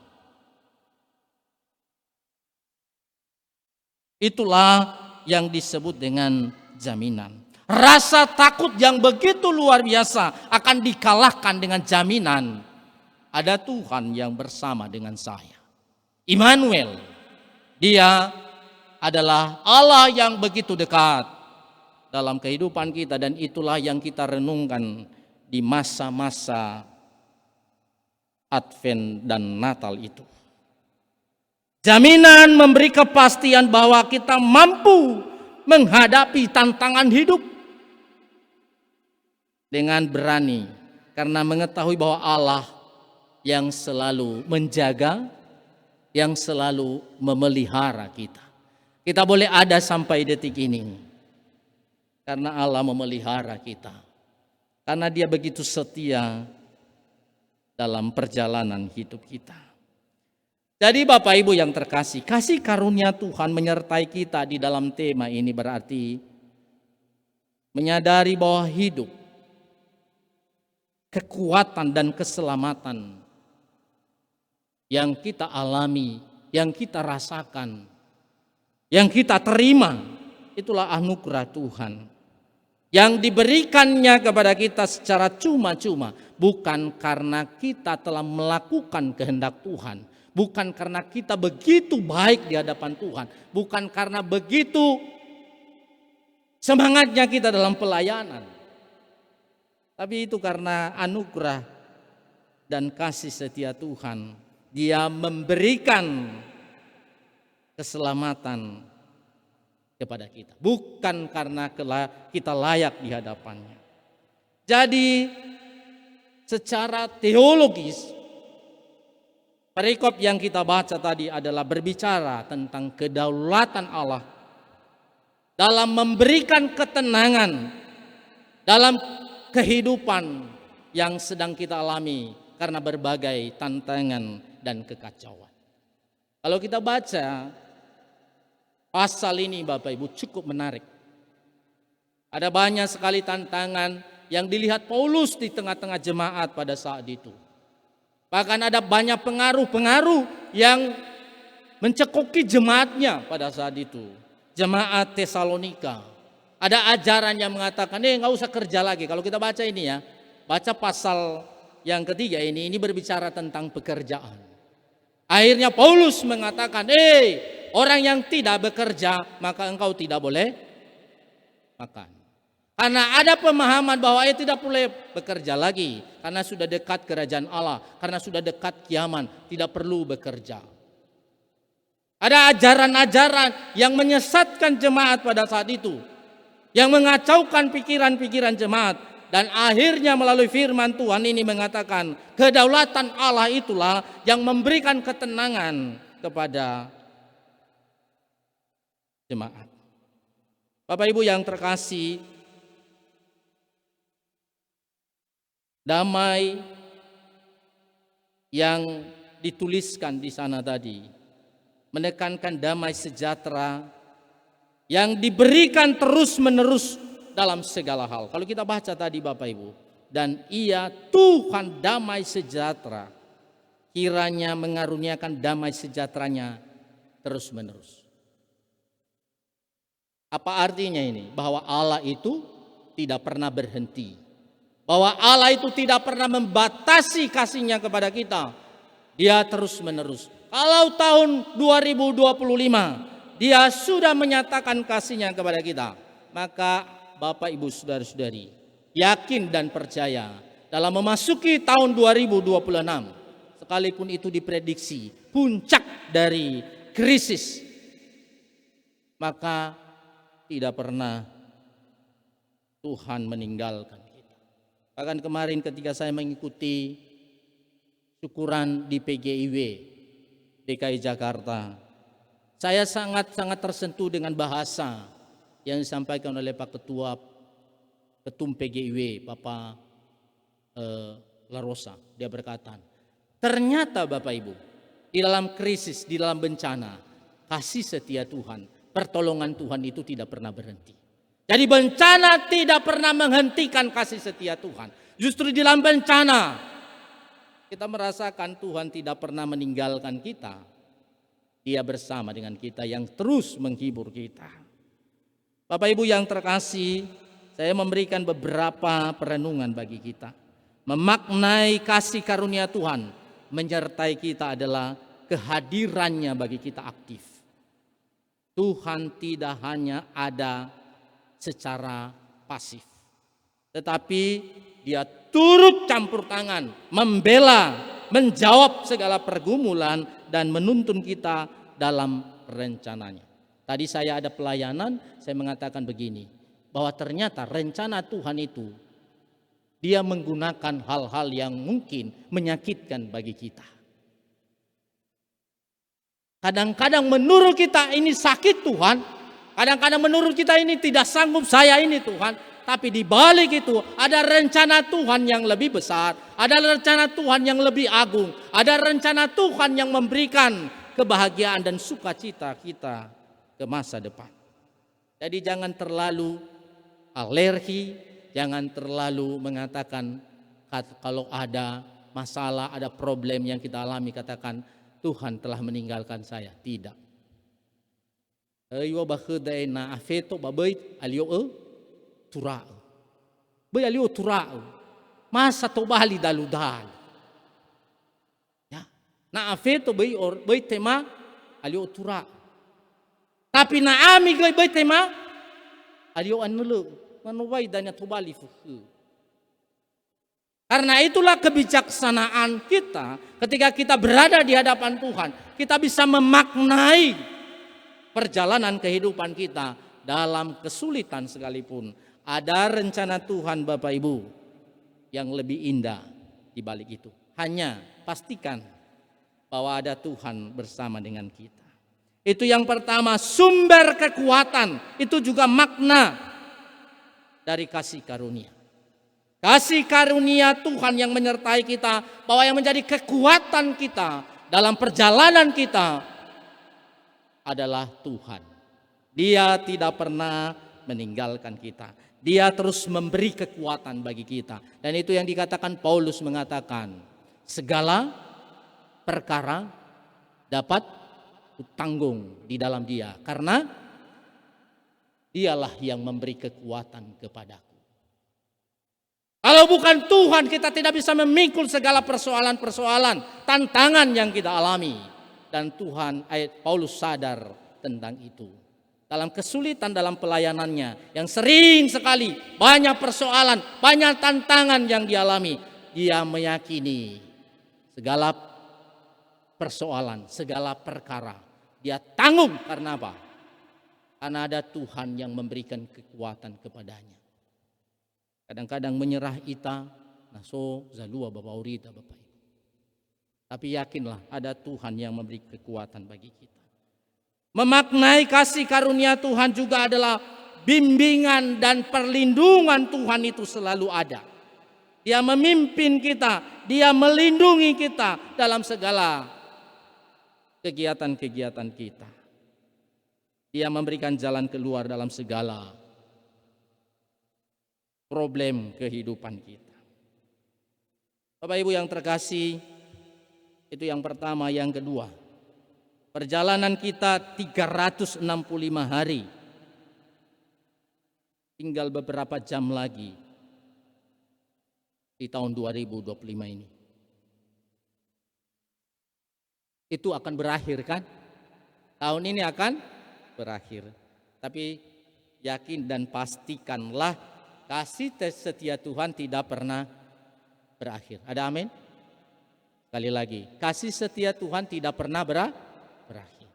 E: Itulah yang disebut dengan jaminan. Rasa takut yang begitu luar biasa akan dikalahkan dengan jaminan. Ada Tuhan yang bersama dengan saya. Immanuel, Dia adalah Allah yang begitu dekat dalam kehidupan kita, dan itulah yang kita renungkan di masa-masa Advent dan Natal itu. Jaminan memberi kepastian bahwa kita mampu menghadapi tantangan hidup dengan berani, karena mengetahui bahwa Allah yang selalu menjaga, yang selalu memelihara kita. Kita boleh ada sampai detik ini karena Allah memelihara kita, karena Dia begitu setia dalam perjalanan hidup kita. Jadi Bapak Ibu yang terkasih, kasih karunia Tuhan menyertai kita di dalam tema ini berarti menyadari bahwa hidup, kekuatan dan keselamatan yang kita alami, yang kita rasakan, yang kita terima, itulah anugerah Tuhan yang diberikannya kepada kita secara cuma-cuma, bukan karena kita telah melakukan kehendak Tuhan, bukan karena kita begitu baik di hadapan Tuhan, bukan karena begitu semangatnya kita dalam pelayanan, tapi itu karena anugerah dan kasih setia Tuhan. Dia memberikan keselamatan kepada kita, bukan karena kita layak di hadapannya. Jadi secara teologis, perikop yang kita baca tadi adalah berbicara tentang kedaulatan Allah dalam memberikan ketenangan dalam kehidupan yang sedang kita alami karena berbagai tantangan dan kekacauan. Kalau kita baca pasal ini Bapak Ibu cukup menarik. Ada banyak sekali tantangan yang dilihat Paulus di tengah-tengah jemaat pada saat itu. Bahkan ada banyak pengaruh-pengaruh yang mencekoki jemaatnya pada saat itu. Jemaat Tesalonika. Ada ajaran yang mengatakan, nggak usah kerja lagi. Kalau kita baca ini ya, baca pasal yang ketiga ini berbicara tentang pekerjaan. Akhirnya Paulus mengatakan, orang yang tidak bekerja maka engkau tidak boleh makan. Karena ada pemahaman bahwa tidak boleh bekerja lagi, karena sudah dekat kerajaan Allah, karena sudah dekat kiamat, tidak perlu bekerja. Ada ajaran-ajaran yang menyesatkan jemaat pada saat itu, yang mengacaukan pikiran-pikiran jemaat. Dan akhirnya melalui firman Tuhan ini mengatakan kedaulatan Allah itulah yang memberikan ketenangan kepada jemaat. Bapak Ibu yang terkasih, damai yang dituliskan di sana tadi menekankan damai sejahtera yang diberikan terus-menerus dalam segala hal. Kalau kita baca tadi Bapak Ibu, dan Ia Tuhan damai sejahtera, kiranya mengaruniakan damai sejahteranya terus-menerus. Apa artinya ini? Bahwa Allah itu tidak pernah berhenti. Bahwa Allah itu tidak pernah membatasi kasih-Nya kepada kita. Dia terus-menerus. Kalau tahun 2025 Dia sudah menyatakan kasih-Nya kepada kita, maka Bapak Ibu saudara-saudari yakin dan percaya dalam memasuki tahun 2026, sekalipun itu diprediksi puncak dari krisis, maka tidak pernah Tuhan meninggalkan kita. Bahkan kemarin ketika saya mengikuti syukuran di PGIW DKI Jakarta, saya sangat-sangat tersentuh dengan bahasa yang disampaikan oleh Pak Ketum PGIW, Bapak Larosa. Dia berkata, ternyata Bapak Ibu, di dalam krisis, di dalam bencana, kasih setia Tuhan, pertolongan Tuhan itu tidak pernah berhenti. Jadi bencana tidak pernah menghentikan kasih setia Tuhan. Justru di dalam bencana kita merasakan Tuhan tidak pernah meninggalkan kita. Dia bersama dengan kita yang terus menghibur kita. Bapak Ibu yang terkasih, saya memberikan beberapa perenungan bagi kita. Memaknai kasih karunia Tuhan menyertai kita adalah kehadirannya bagi kita aktif. Tuhan tidak hanya ada secara pasif, tetapi Dia turut campur tangan, membela, menjawab segala pergumulan dan menuntun kita dalam rencananya. Tadi saya ada pelayanan, saya mengatakan begini, bahwa ternyata rencana Tuhan itu Dia menggunakan hal-hal yang mungkin menyakitkan bagi kita. Kadang-kadang menurut kita ini sakit Tuhan, kadang-kadang menurut kita ini tidak sanggup saya ini Tuhan. Tapi di balik itu ada rencana Tuhan yang lebih besar, ada rencana Tuhan yang lebih agung, ada rencana Tuhan yang memberikan kebahagiaan dan sukacita kita ke masa depan. Jadi jangan terlalu alergi, jangan terlalu mengatakan kalau ada masalah, ada problem yang kita alami, katakan Tuhan telah meninggalkan saya. Tidak. Ayo bakhudai na afeto babai alio tura. Bai alio tura. Masa to bali daludal. Ya. Na afeto bai tema alio tura. Tapi na ami bai tema alio anulu. Manuwai danya to bali fuhu. Karena itulah kebijaksanaan kita ketika kita berada di hadapan Tuhan. Kita bisa memaknai perjalanan kehidupan kita dalam kesulitan sekalipun. Ada rencana Tuhan Bapak Ibu yang lebih indah di balik itu. Hanya pastikan bahwa ada Tuhan bersama dengan kita. Itu yang pertama, sumber kekuatan. Itu juga makna dari kasih karunia. Kasih karunia Tuhan yang menyertai kita, bahwa yang menjadi kekuatan kita dalam perjalanan kita adalah Tuhan. Dia tidak pernah meninggalkan kita. Dia terus memberi kekuatan bagi kita. Dan itu yang dikatakan Paulus mengatakan, segala perkara dapat kutanggung di dalam Dia, karena Dialah yang memberi kekuatan kepadaku. Kalau bukan Tuhan, kita tidak bisa memikul segala persoalan-persoalan, tantangan yang kita alami. Dan Tuhan, Paulus sadar tentang itu. Dalam kesulitan dalam pelayanannya, yang sering sekali banyak persoalan, banyak tantangan yang dialami, dia meyakini segala persoalan, segala perkara dia tanggung. Karena apa? Karena ada Tuhan yang memberikan kekuatan kepadanya. Kadang-kadang menyerah ita, naso zalua bapak urita bapak ibu. Tapi yakinlah ada Tuhan yang memberi kekuatan bagi kita. Memaknai kasih karunia Tuhan juga adalah bimbingan dan perlindungan Tuhan itu selalu ada. Dia memimpin kita, Dia melindungi kita dalam segala kegiatan-kegiatan kita. Dia memberikan jalan keluar dalam segala problem kehidupan kita. Bapak Ibu yang terkasih, itu yang pertama. Yang kedua, perjalanan kita 365 hari. Tinggal beberapa jam lagi di tahun 2025 ini. Itu akan berakhir kan? Tahun ini akan berakhir. Tapi yakin dan pastikanlah kasih setia Tuhan tidak pernah berakhir. Ada amin? Sekali lagi, kasih setia Tuhan tidak pernah berakhir.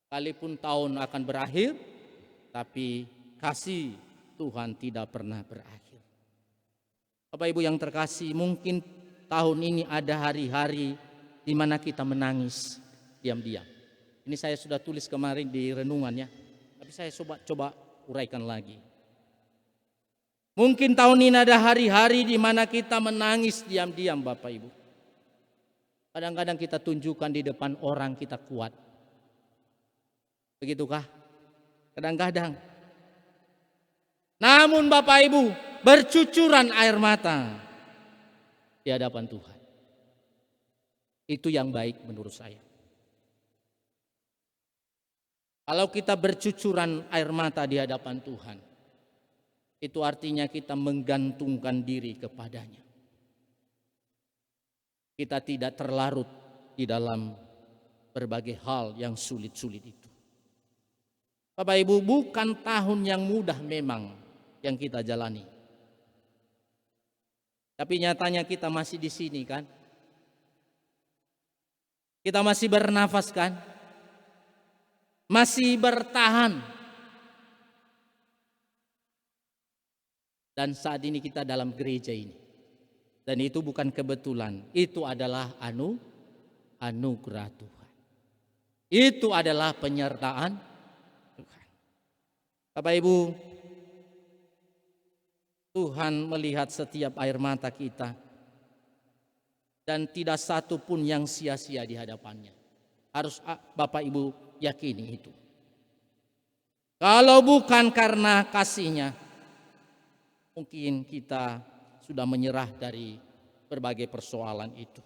E: Sekalipun tahun akan berakhir, tapi kasih Tuhan tidak pernah berakhir. Bapak Ibu yang terkasih, mungkin tahun ini ada hari-hari di mana kita menangis diam-diam. Ini saya sudah tulis kemarin di renungannya, tapi saya coba uraikan lagi. Mungkin tahun ini ada hari-hari di mana kita menangis diam-diam Bapak Ibu. Kadang-kadang kita tunjukkan di depan orang kita kuat. Begitukah? Kadang-kadang. Namun Bapak Ibu, bercucuran air mata di hadapan Tuhan. Itu yang baik menurut saya. Kalau kita bercucuran air mata di hadapan Tuhan, itu artinya kita menggantungkan diri kepadanya. Kita tidak terlarut di dalam berbagai hal yang sulit-sulit itu. Bapak Ibu, bukan tahun yang mudah memang yang kita jalani. Tapi nyatanya kita masih di sini kan? Kita masih bernafas kan? Masih bertahan. Dan saat ini kita dalam gereja ini. Dan itu bukan kebetulan, itu adalah anugerah Tuhan. Itu adalah penyertaan Tuhan. Bapak Ibu, Tuhan melihat setiap air mata kita dan tidak satu pun yang sia-sia di hadapannya. Harus Bapak Ibu yakini itu. Kalau bukan karena kasih-Nya, mungkin kita sudah menyerah dari berbagai persoalan itu.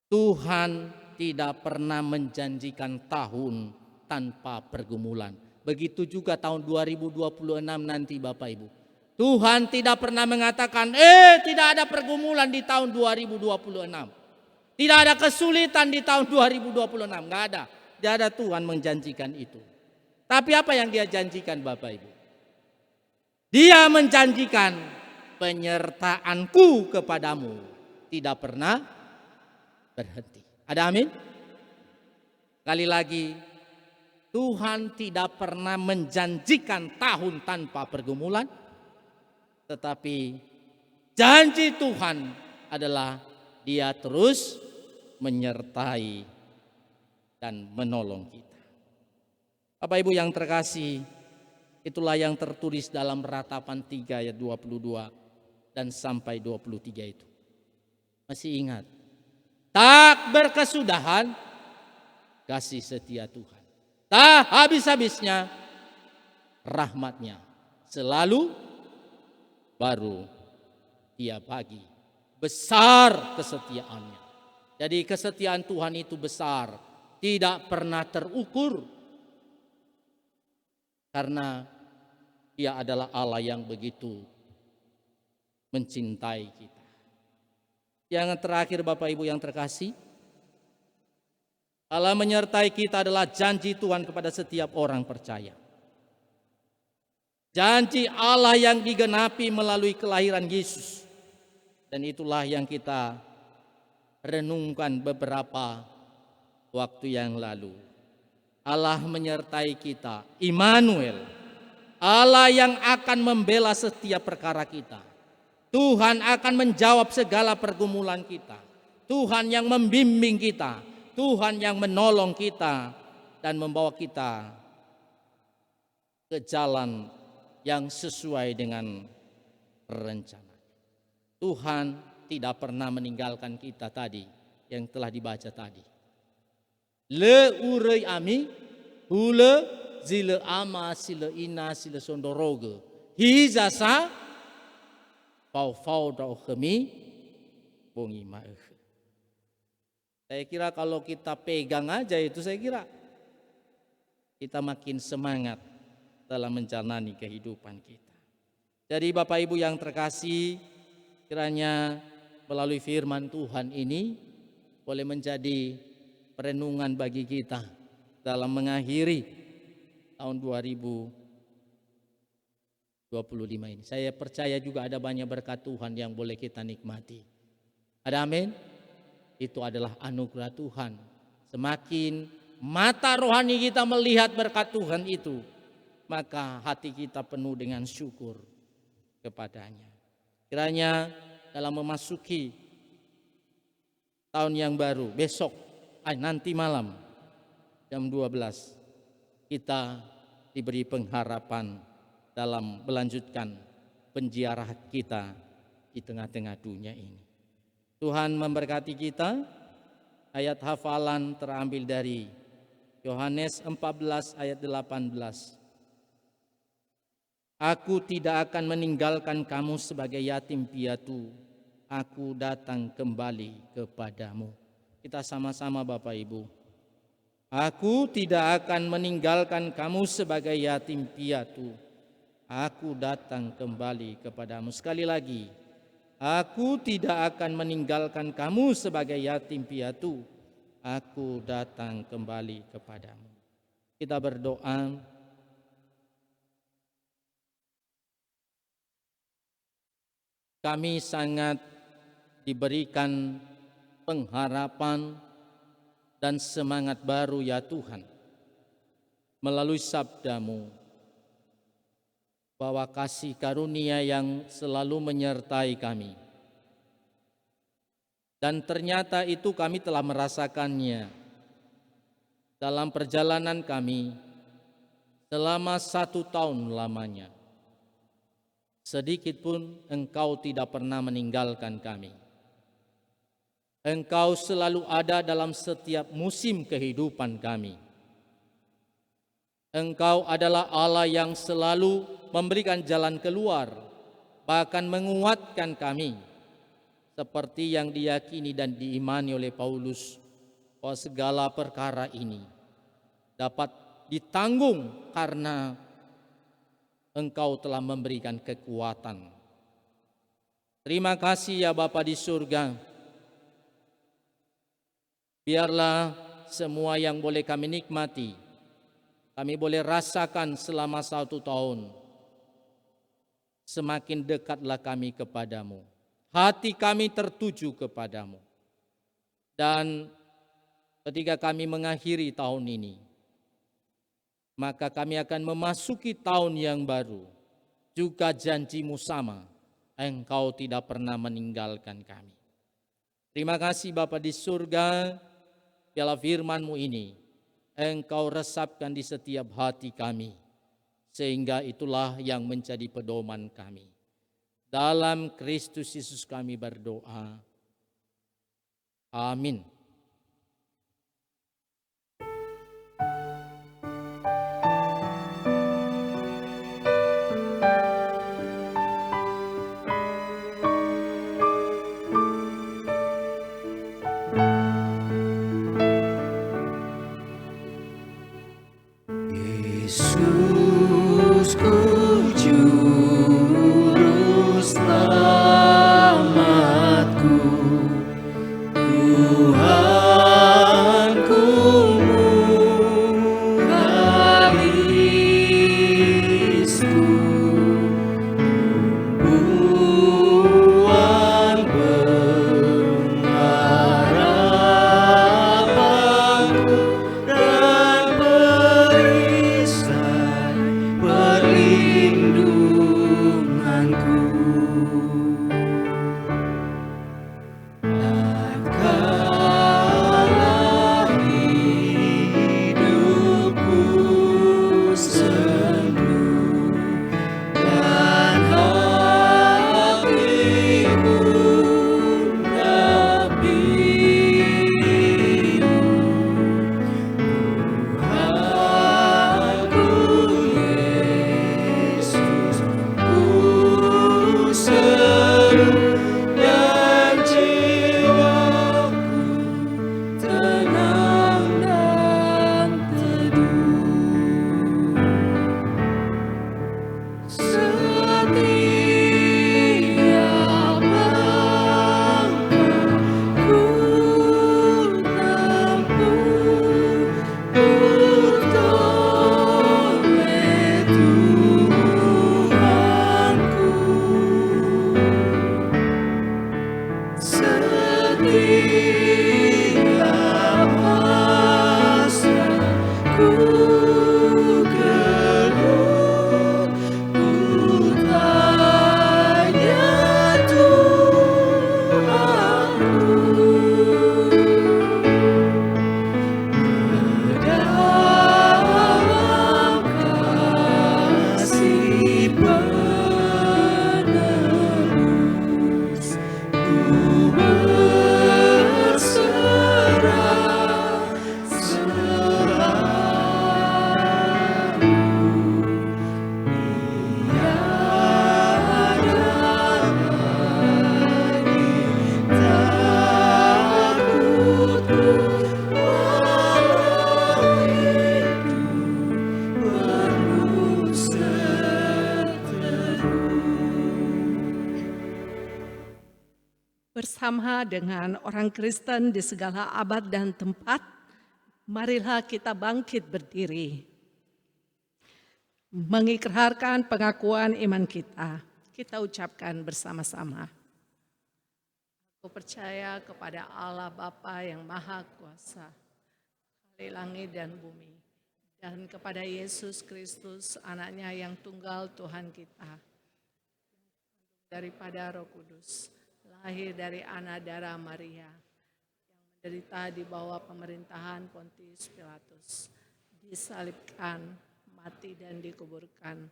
E: Tuhan tidak pernah menjanjikan tahun tanpa pergumulan. Begitu juga tahun 2026 nanti Bapak Ibu. Tuhan tidak pernah mengatakan, tidak ada pergumulan di tahun 2026. Tidak ada kesulitan di tahun 2026. Nggak ada. Tidak ada Tuhan menjanjikan itu. Tapi apa yang Dia janjikan Bapak Ibu? Dia menjanjikan penyertaanku kepadamu tidak pernah berhenti. Ada amin? Sekali lagi, Tuhan tidak pernah menjanjikan tahun tanpa pergumulan, tetapi janji Tuhan adalah Dia terus menyertai dan menolong kita. Bapak Ibu yang terkasih, itulah yang tertulis dalam Ratapan 3 ayat 22 dan sampai 23 itu. Masih ingat? Tak berkesudahan kasih setia Tuhan. Tak habis-habisnya rahmat-Nya. Selalu baru tiap pagi. Besar kesetiaan-Nya. Jadi kesetiaan Tuhan itu besar. Tidak pernah terukur. Karena Dia adalah Allah yang begitu mencintai kita. Yang terakhir Bapak Ibu yang terkasih, Allah menyertai kita adalah janji Tuhan kepada setiap orang percaya. Janji Allah yang digenapi melalui kelahiran Yesus. Dan itulah yang kita renungkan beberapa waktu yang lalu. Allah menyertai kita, Immanuel. Allah yang akan membela setiap perkara kita. Tuhan akan menjawab segala pergumulan kita. Tuhan yang membimbing kita. Tuhan yang menolong kita dan membawa kita ke jalan yang sesuai dengan rencana. Tuhan tidak pernah meninggalkan kita tadi yang telah dibaca tadi. Le urei ami hule zile ama sile ina sile sondoroge hizasa fau dau khemi bongi maeh. Saya kira kalau kita pegang aja itu, saya kira kita makin semangat dalam menjalani kehidupan kita. Jadi Bapak Ibu yang terkasih, kiranya melalui firman Tuhan ini boleh menjadi perenungan bagi kita dalam mengakhiri tahun 2025 ini. Saya percaya juga ada banyak berkat Tuhan yang boleh kita nikmati. Ada amin? Itu adalah anugerah Tuhan. Semakin mata rohani kita melihat berkat Tuhan itu, maka hati kita penuh dengan syukur kepadanya. Kiranya dalam memasuki tahun yang baru, besok, nanti malam jam 12, kita diberi pengharapan dalam melanjutkan penziarah kita di tengah-tengah dunia ini. Tuhan memberkati kita. Ayat hafalan terambil dari Yohanes 14 ayat 18. Aku tidak akan meninggalkan kamu sebagai yatim piatu. Aku datang kembali kepadamu. Kita sama-sama Bapak Ibu. Aku tidak akan meninggalkan kamu sebagai yatim piatu. Aku datang kembali kepadamu. Sekali lagi. Aku tidak akan meninggalkan kamu sebagai yatim piatu. Aku datang kembali kepadamu. Kita berdoa. Kami sangat diberikan pengharapan dan semangat baru ya Tuhan, melalui sabda-Mu, bahwa kasih karunia yang selalu menyertai kami. Dan ternyata itu kami telah merasakannya dalam perjalanan kami selama 1 tahun lamanya. Sedikit pun Engkau tidak pernah meninggalkan kami. Engkau selalu ada dalam setiap musim kehidupan kami. Engkau adalah Allah yang selalu memberikan jalan keluar, bahkan menguatkan kami, seperti yang diyakini dan diimani oleh Paulus, bahwa segala perkara ini dapat ditanggung karena Engkau telah memberikan kekuatan. Terima kasih ya Bapa di surga. Biarlah semua yang boleh kami nikmati, kami boleh rasakan selama 1 tahun, semakin dekatlah kami kepadamu. Hati kami tertuju kepadamu. Dan ketika kami mengakhiri tahun ini, maka kami akan memasuki tahun yang baru. Juga janji-Mu sama, Engkau tidak pernah meninggalkan kami. Terima kasih Bapa di surga, biarlah firman-Mu ini Engkau resapkan di setiap hati kami, sehingga itulah yang menjadi pedoman kami. Dalam Kristus Yesus kami berdoa. Amin.
B: Yesusku juru selamatku, Tuhanku mengasihiku, tumpuan pengharapanku dan perisai perlindunganku. Tatkala hidupku sendu dan hatiku menepimu, Tuhanku Yesus, ku seru dan jiwaku tenang dan teduh. Setiap langkahku tempuh bertoleh Tuhanku. Setiap hasratku keluh, ku tanya Tuhanku, dalam kasih penebus, ku berserah selalu. Tiada lagi takutku, walau hidup penuh seteru.
A: Bersama dengan orang Kristen di segala abad dan tempat, Marilah kita bangkit berdiri, mengikrarkan pengakuan iman kita. Kita ucapkan bersama-sama. Aku percaya kepada Allah Bapa yang Maha Kuasa, di langit dan bumi, dan kepada Yesus Kristus, anaknya yang tunggal Tuhan kita, daripada Roh Kudus, lahir dari anak darah Maria, menderita di bawah pemerintahan Pontius Pilatus, disalibkan, mati dan dikuburkan,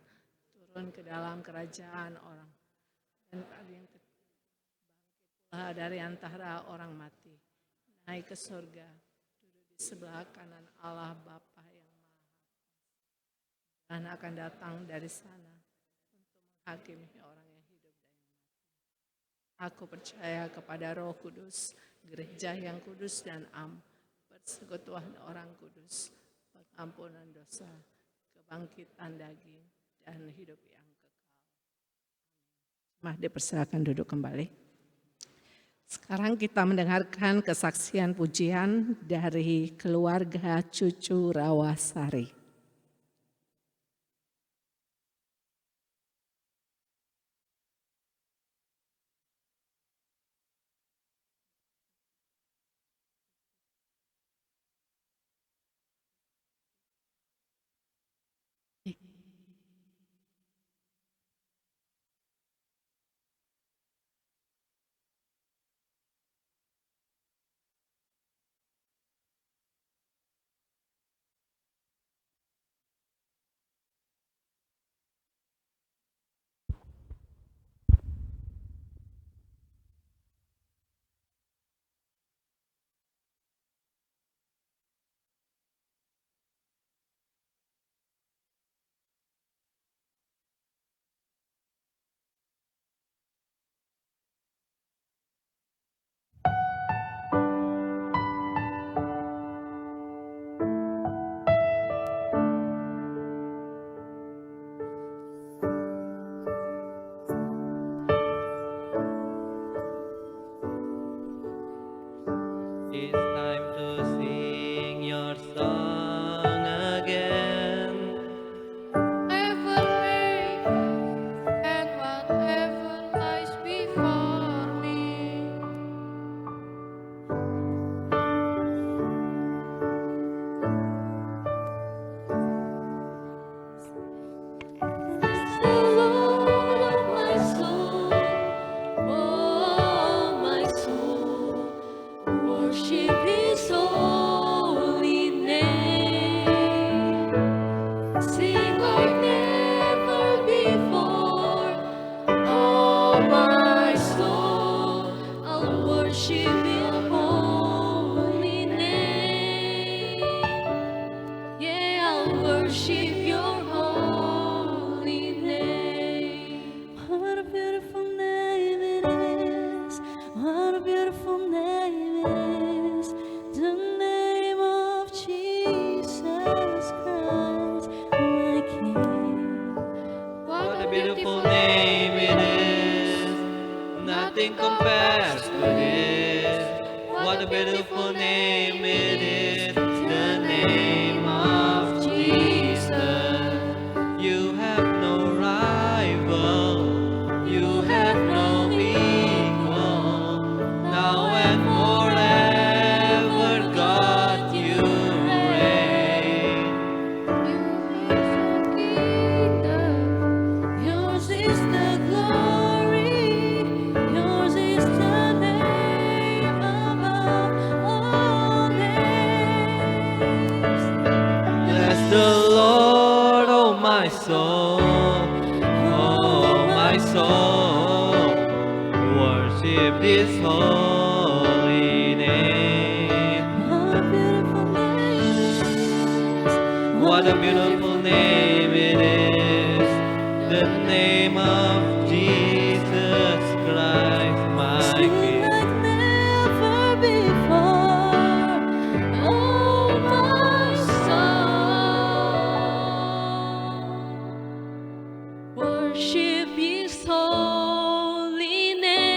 A: turun ke dalam kerajaan orang, dan yang ketiga dari antara orang mati, naik ke surga, duduk di sebelah kanan Allah Bapa yang Maha Kuasa, dan akan datang dari sana untuk menghakimi orang yang hidup dan yang mati. Aku percaya kepada Roh Kudus, gereja yang kudus dan am, persekutuan orang kudus, pengampunan dosa, kebangkitan daging, dan hidup yang kekal. Mari dipersilakan duduk kembali. Sekarang kita mendengarkan kesaksian pujian dari keluarga Cucu Rawasari.
F: It's time to sing your song again.
B: Ever make and whatever lies before me.
D: The Lord of my soul, oh my soul, worship His holy name. Sing like never before, oh my soul, I'll worship Your holy name. Yeah, I'll worship Your holy name. What a beautiful name it is. What a beautiful name it is. The name of Jesus Christ, my King.
F: What a beautiful name it is. Nothing compares to this. What a beautiful name it is. The name of Jesus. You have no rival. You have no equal. Now and forever, God, you reign.
D: Yours is the glory, yours is the name above all names.
F: Bless the Lord, oh my soul, oh my soul, worship His holy name.
D: What a beautiful name it is.
F: What a beautiful name it is, the name of Jesus Christ, my
D: Sing
F: King.
D: like never before, oh my soul, worship His holy name.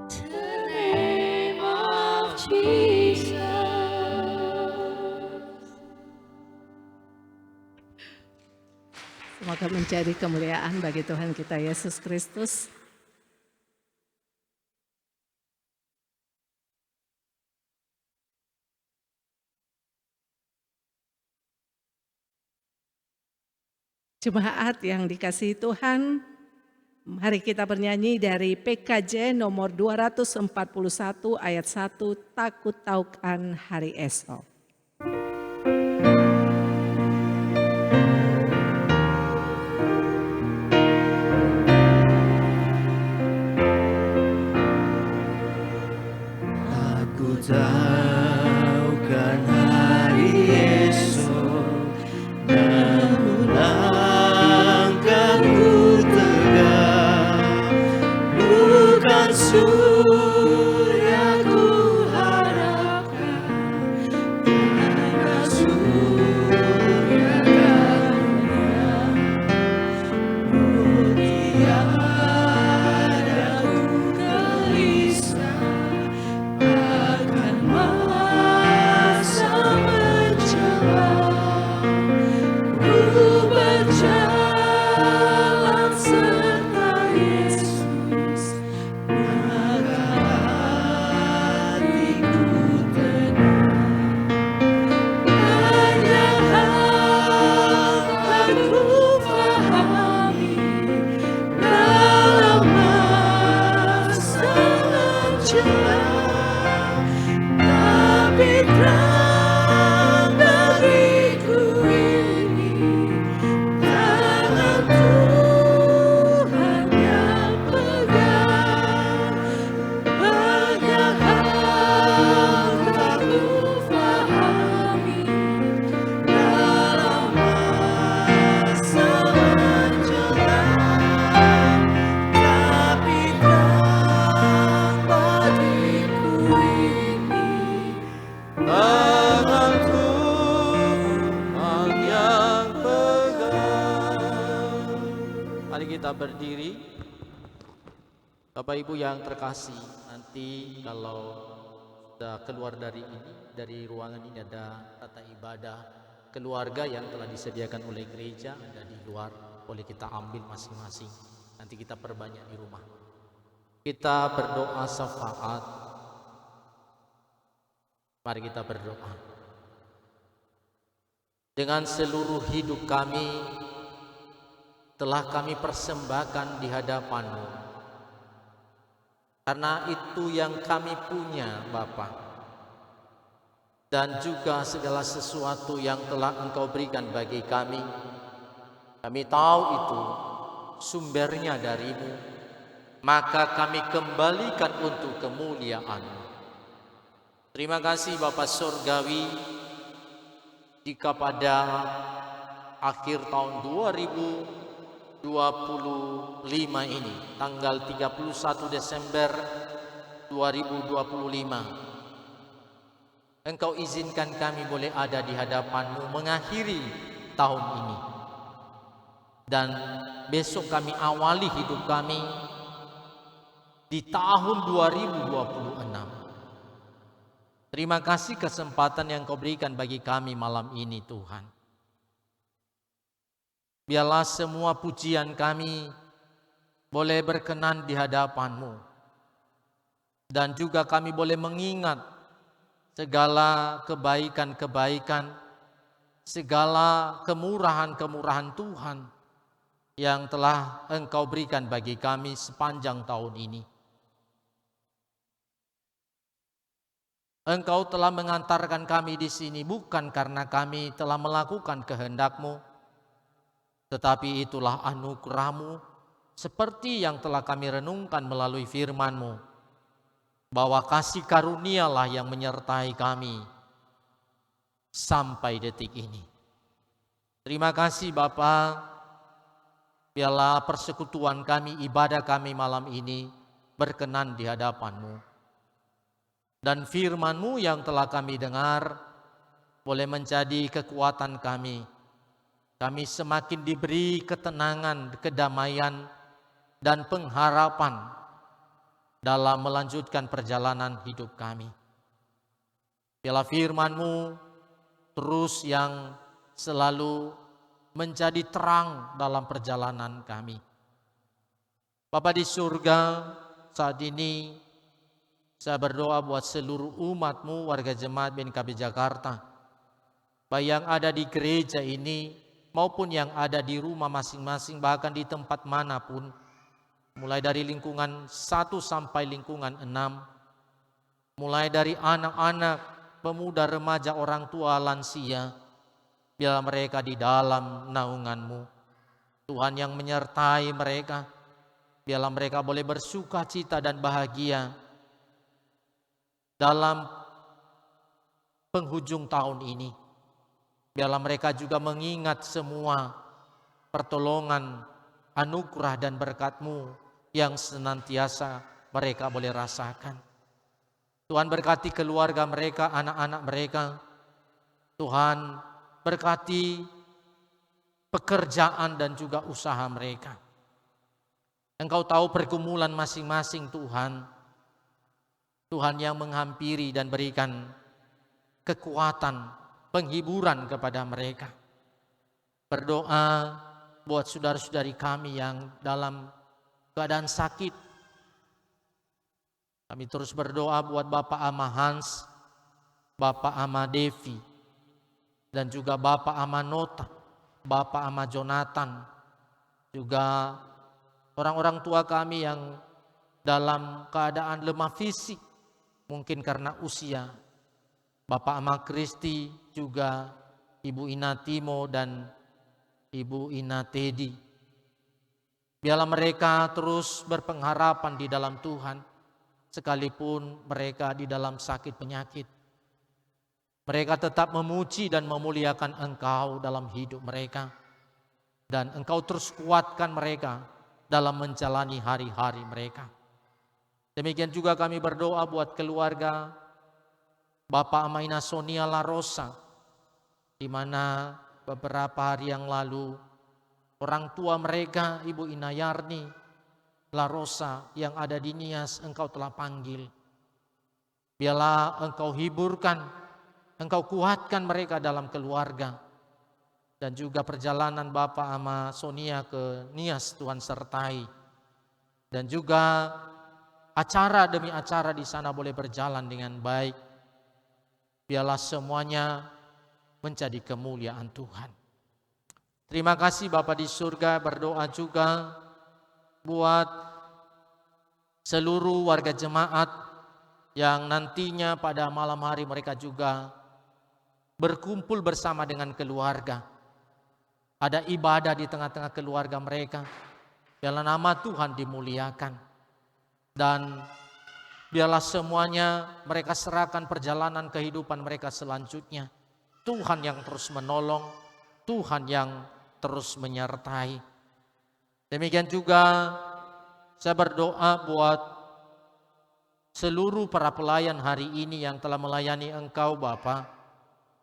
D: The name of
A: Semoga menjadi kemuliaan bagi Tuhan kita Yesus Kristus. Jemaat yang dikasihi Tuhan, mari kita bernyanyi dari PKJ nomor 241 ayat 1, takut taukan hari esok.
F: Aku taukan hari esok, namun langkahku tegak, bukan surga ku harapkan, karena surga karunia, tiada ku gelisah akan masa menjelang. Ku berjalan serta Yesus, maka hatiku tenang. Banyak hal tak ku pahami dalam masa menjelang, tapi terang dariku ini tangan Tuhan yang pegang. Banyak hal tak ku pahami dalam masa menjelang, tapi terang bagiku ini tangan Tuhan yang pegang.
E: Mari kita berdiri. Bapak Ibu yang terkasih, nanti kalau sudah keluar dari ruangan ini ada tata ibadah keluarga yang telah disediakan oleh gereja, ada di luar, boleh kita ambil masing-masing. Nanti kita perbanyak di rumah. Kita berdoa syafaat. Mari kita berdoa. Dengan seluruh hidup kami telah kami persembahkan di hadapan-Mu. Karena itu yang kami punya, Bapa. Dan juga segala sesuatu yang telah Engkau berikan bagi kami. Kami tahu itu sumbernya dari-Mu. Maka kami kembalikan untuk kemuliaan-Mu. Terima kasih Bapa Surgawi, jika pada akhir tahun 2025 ini, tanggal 31 Desember 2025, Engkau izinkan kami boleh ada di hadapan-Mu mengakhiri tahun ini. Dan besok kami awali hidup kami di tahun 2026. Terima kasih kesempatan yang Kau berikan bagi kami malam ini, Tuhan. Biarlah semua pujian kami boleh berkenan di hadapan-Mu. Dan juga kami boleh mengingat segala kebaikan-kebaikan, segala kemurahan-kemurahan Tuhan yang telah Engkau berikan bagi kami sepanjang tahun ini. Engkau telah mengantarkan kami di sini bukan karena kami telah melakukan kehendak-Mu, tetapi itulah anugerah-Mu, seperti yang telah kami renungkan melalui firman-Mu, bahwa kasih karunialah yang menyertai kami sampai detik ini. Terima kasih Bapa, biarlah persekutuan kami, ibadah kami malam ini berkenan di hadapan-Mu. Dan firman-Mu yang telah kami dengar boleh menjadi kekuatan kami. Kami semakin diberi ketenangan, kedamaian, dan pengharapan dalam melanjutkan perjalanan hidup kami. Biarlah firman-Mu terus yang selalu menjadi terang dalam perjalanan kami. Bapa di surga, saat ini saya berdoa buat seluruh umat-Mu, warga jemaat BNKB Jakarta, baik yang ada di gereja ini maupun yang ada di rumah masing-masing, bahkan di tempat manapun, mulai dari lingkungan 1 sampai lingkungan 6, mulai dari anak-anak, pemuda, remaja, orang tua, lansia, biarlah mereka di dalam naungan-Mu. Tuhan yang menyertai mereka, biarlah mereka boleh bersuka cita dan bahagia dalam penghujung tahun ini. Biarlah mereka juga mengingat semua pertolongan, anugerah dan berkat-Mu yang senantiasa mereka boleh rasakan. Tuhan berkati keluarga mereka, anak-anak mereka. Tuhan berkati pekerjaan dan juga usaha mereka. Engkau tahu pergumulan masing-masing Tuhan. Tuhan yang menghampiri dan berikan kekuatan, penghiburan kepada mereka. Berdoa buat saudara-saudari kami yang dalam keadaan sakit. Kami terus berdoa buat Bapak Ama Hans, Bapak Ama Devi, dan juga Bapak Ama Nota, Bapak Ama Jonathan, juga orang-orang tua kami yang dalam keadaan lemah fisik, mungkin karena usia. Bapak Ama Kristi, juga Ibu Ina Timo dan Ibu Ina Tedi. Biarlah mereka terus berpengharapan di dalam Tuhan, sekalipun mereka di dalam sakit penyakit. Mereka tetap memuji dan memuliakan Engkau dalam hidup mereka. Dan Engkau terus kuatkan mereka dalam menjalani hari-hari mereka. Demikian juga kami berdoa buat keluarga Bapak Amaina Sonia La Rosa, di mana beberapa hari yang lalu orang tua mereka, Ibu Inayarni La Rosa yang ada di Nias, Engkau telah panggil. Biarlah Engkau hiburkan, Engkau kuatkan mereka dalam keluarga. Dan juga perjalanan Bapak Ama Sonia ke Nias Tuhan sertai. Dan juga acara demi acara di sana boleh berjalan dengan baik. Biarlah semuanya menjadi kemuliaan Tuhan. Terima kasih Bapa di surga, berdoa juga buat seluruh warga jemaat yang nantinya pada malam hari mereka juga berkumpul bersama dengan keluarga. Ada ibadah di tengah-tengah keluarga mereka. Biarlah nama Tuhan dimuliakan. Dan biarlah semuanya mereka serahkan perjalanan kehidupan mereka selanjutnya. Tuhan yang terus menolong, Tuhan yang terus menyertai. Demikian juga saya berdoa buat seluruh para pelayan hari ini yang telah melayani Engkau Bapa.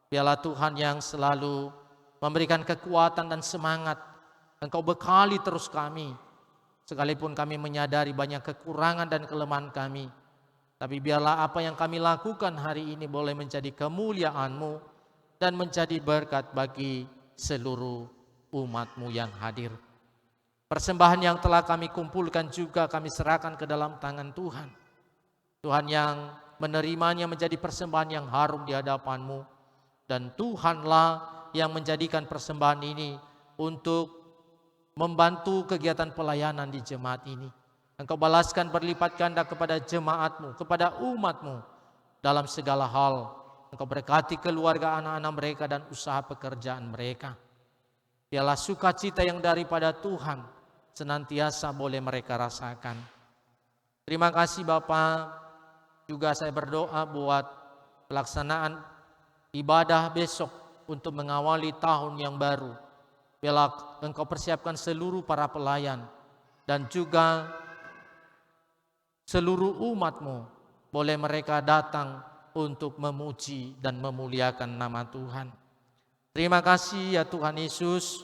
E: Biarlah Tuhan yang selalu memberikan kekuatan dan semangat. Engkau bekali terus kami, sekalipun kami menyadari banyak kekurangan dan kelemahan kami. Tapi biarlah apa yang kami lakukan hari ini boleh menjadi kemuliaan-Mu dan menjadi berkat bagi seluruh umat-Mu yang hadir. Persembahan yang telah kami kumpulkan juga kami serahkan ke dalam tangan Tuhan. Tuhan yang menerimanya menjadi persembahan yang harum di hadapan-Mu. Dan Tuhanlah yang menjadikan persembahan ini untuk membantu kegiatan pelayanan di jemaat ini. Engkau balaskan berlipat ganda kepada jemaat-Mu, kepada umat-Mu dalam segala hal. Engkau berkati keluarga anak-anak mereka dan usaha pekerjaan mereka. Biarlah sukacita yang daripada Tuhan senantiasa boleh mereka rasakan. Terima kasih Bapa. Juga saya berdoa buat pelaksanaan ibadah besok untuk mengawali tahun yang baru. Biarlah Engkau persiapkan seluruh para pelayan dan juga seluruh umat-Mu. Boleh mereka datang untuk memuji dan memuliakan nama Tuhan. Terima kasih ya Tuhan Yesus.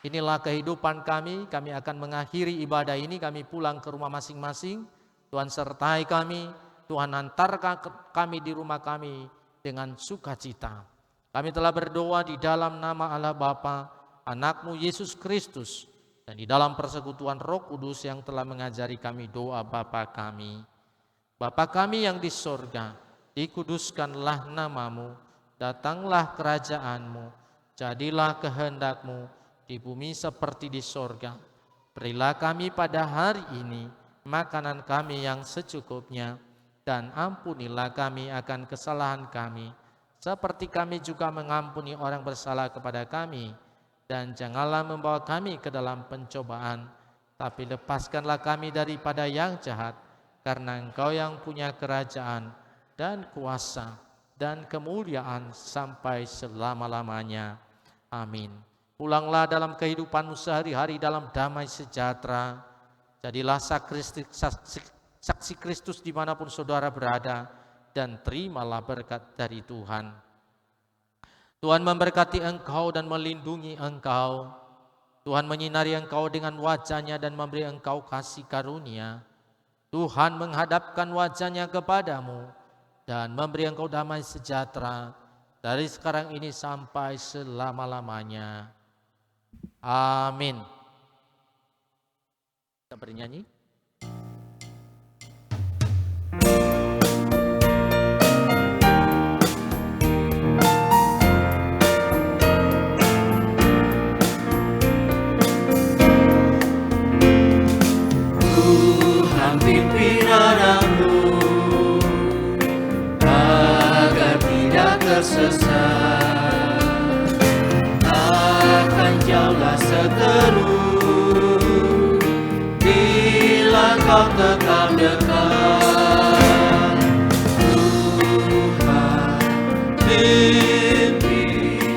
E: Inilah kehidupan kami akan mengakhiri ibadah ini, kami pulang ke rumah masing-masing. Tuhan sertai kami, Tuhan antarkan kami di rumah kami dengan sukacita. Kami telah berdoa di dalam nama Allah Bapa, Anak-Mu Yesus Kristus, dan di dalam persekutuan Roh Kudus yang telah mengajari kami doa Bapa kami. Bapa kami yang di sorga, dikuduskanlah namamu, datanglah kerajaan-Mu, jadilah kehendak-Mu di bumi seperti di sorga. Berilah kami pada hari ini makanan kami yang secukupnya, dan ampunilah kami akan kesalahan kami, seperti kami juga mengampuni orang bersalah kepada kami. Dan janganlah membawa kami ke dalam pencobaan, tapi lepaskanlah kami daripada yang jahat, karena Engkau yang punya kerajaan dan kuasa dan kemuliaan sampai selama-lamanya. Amin. Pulanglah dalam kehidupanmu sehari-hari dalam damai sejahtera. Jadilah saksi Kristus dimanapun saudara berada, dan terimalah berkat dari Tuhan. Tuhan memberkati engkau dan melindungi engkau. Tuhan menyinari engkau dengan wajah-Nya dan memberi engkau kasih karunia. Tuhan menghadapkan wajah-Nya kepadamu dan memberi engkau damai sejahtera dari sekarang ini sampai selama-lamanya. Amin. Kita bernyanyi.
F: Tuhan pimpin anakmu agar tidak tersesat, akan jauhlah seteru bila kau tetap dekat. Tuhan pimpin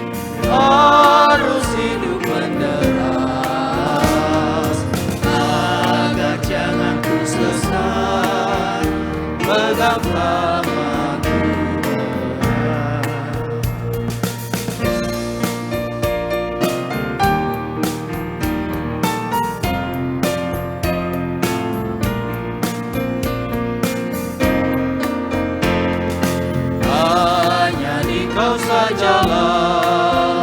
F: arus hidup menderas, agar jangan ku sesat, peganglah aku erat. Hanya di Kau sajalah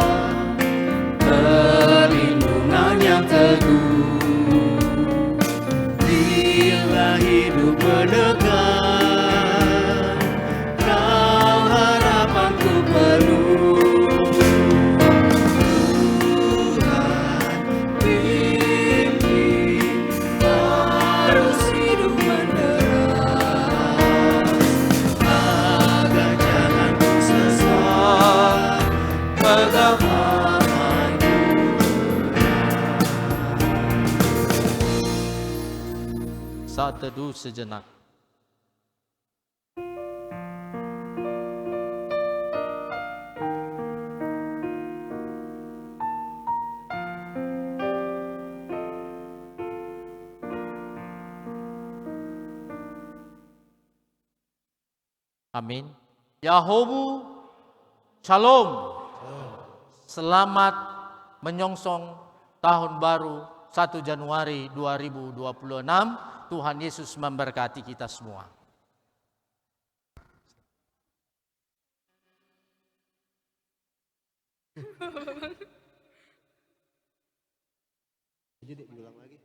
F: perlindungan yang teguh. Bila hidup berdekat, Kau harapanku penuh. Tuhan pimpin arus hidup menderas, agar jangan ku sesat, pegang tanganku erat.
E: Saat teduh sejenak. Amin. Yahobu, Shalom. Selamat menyongsong tahun baru 1 Januari 2026. Tuhan Yesus memberkati kita semua.
G: Jadi diulang lagi.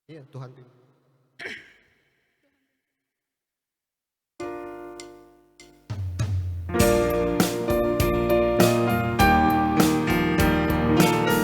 G: Iya, Tuhan pimpin.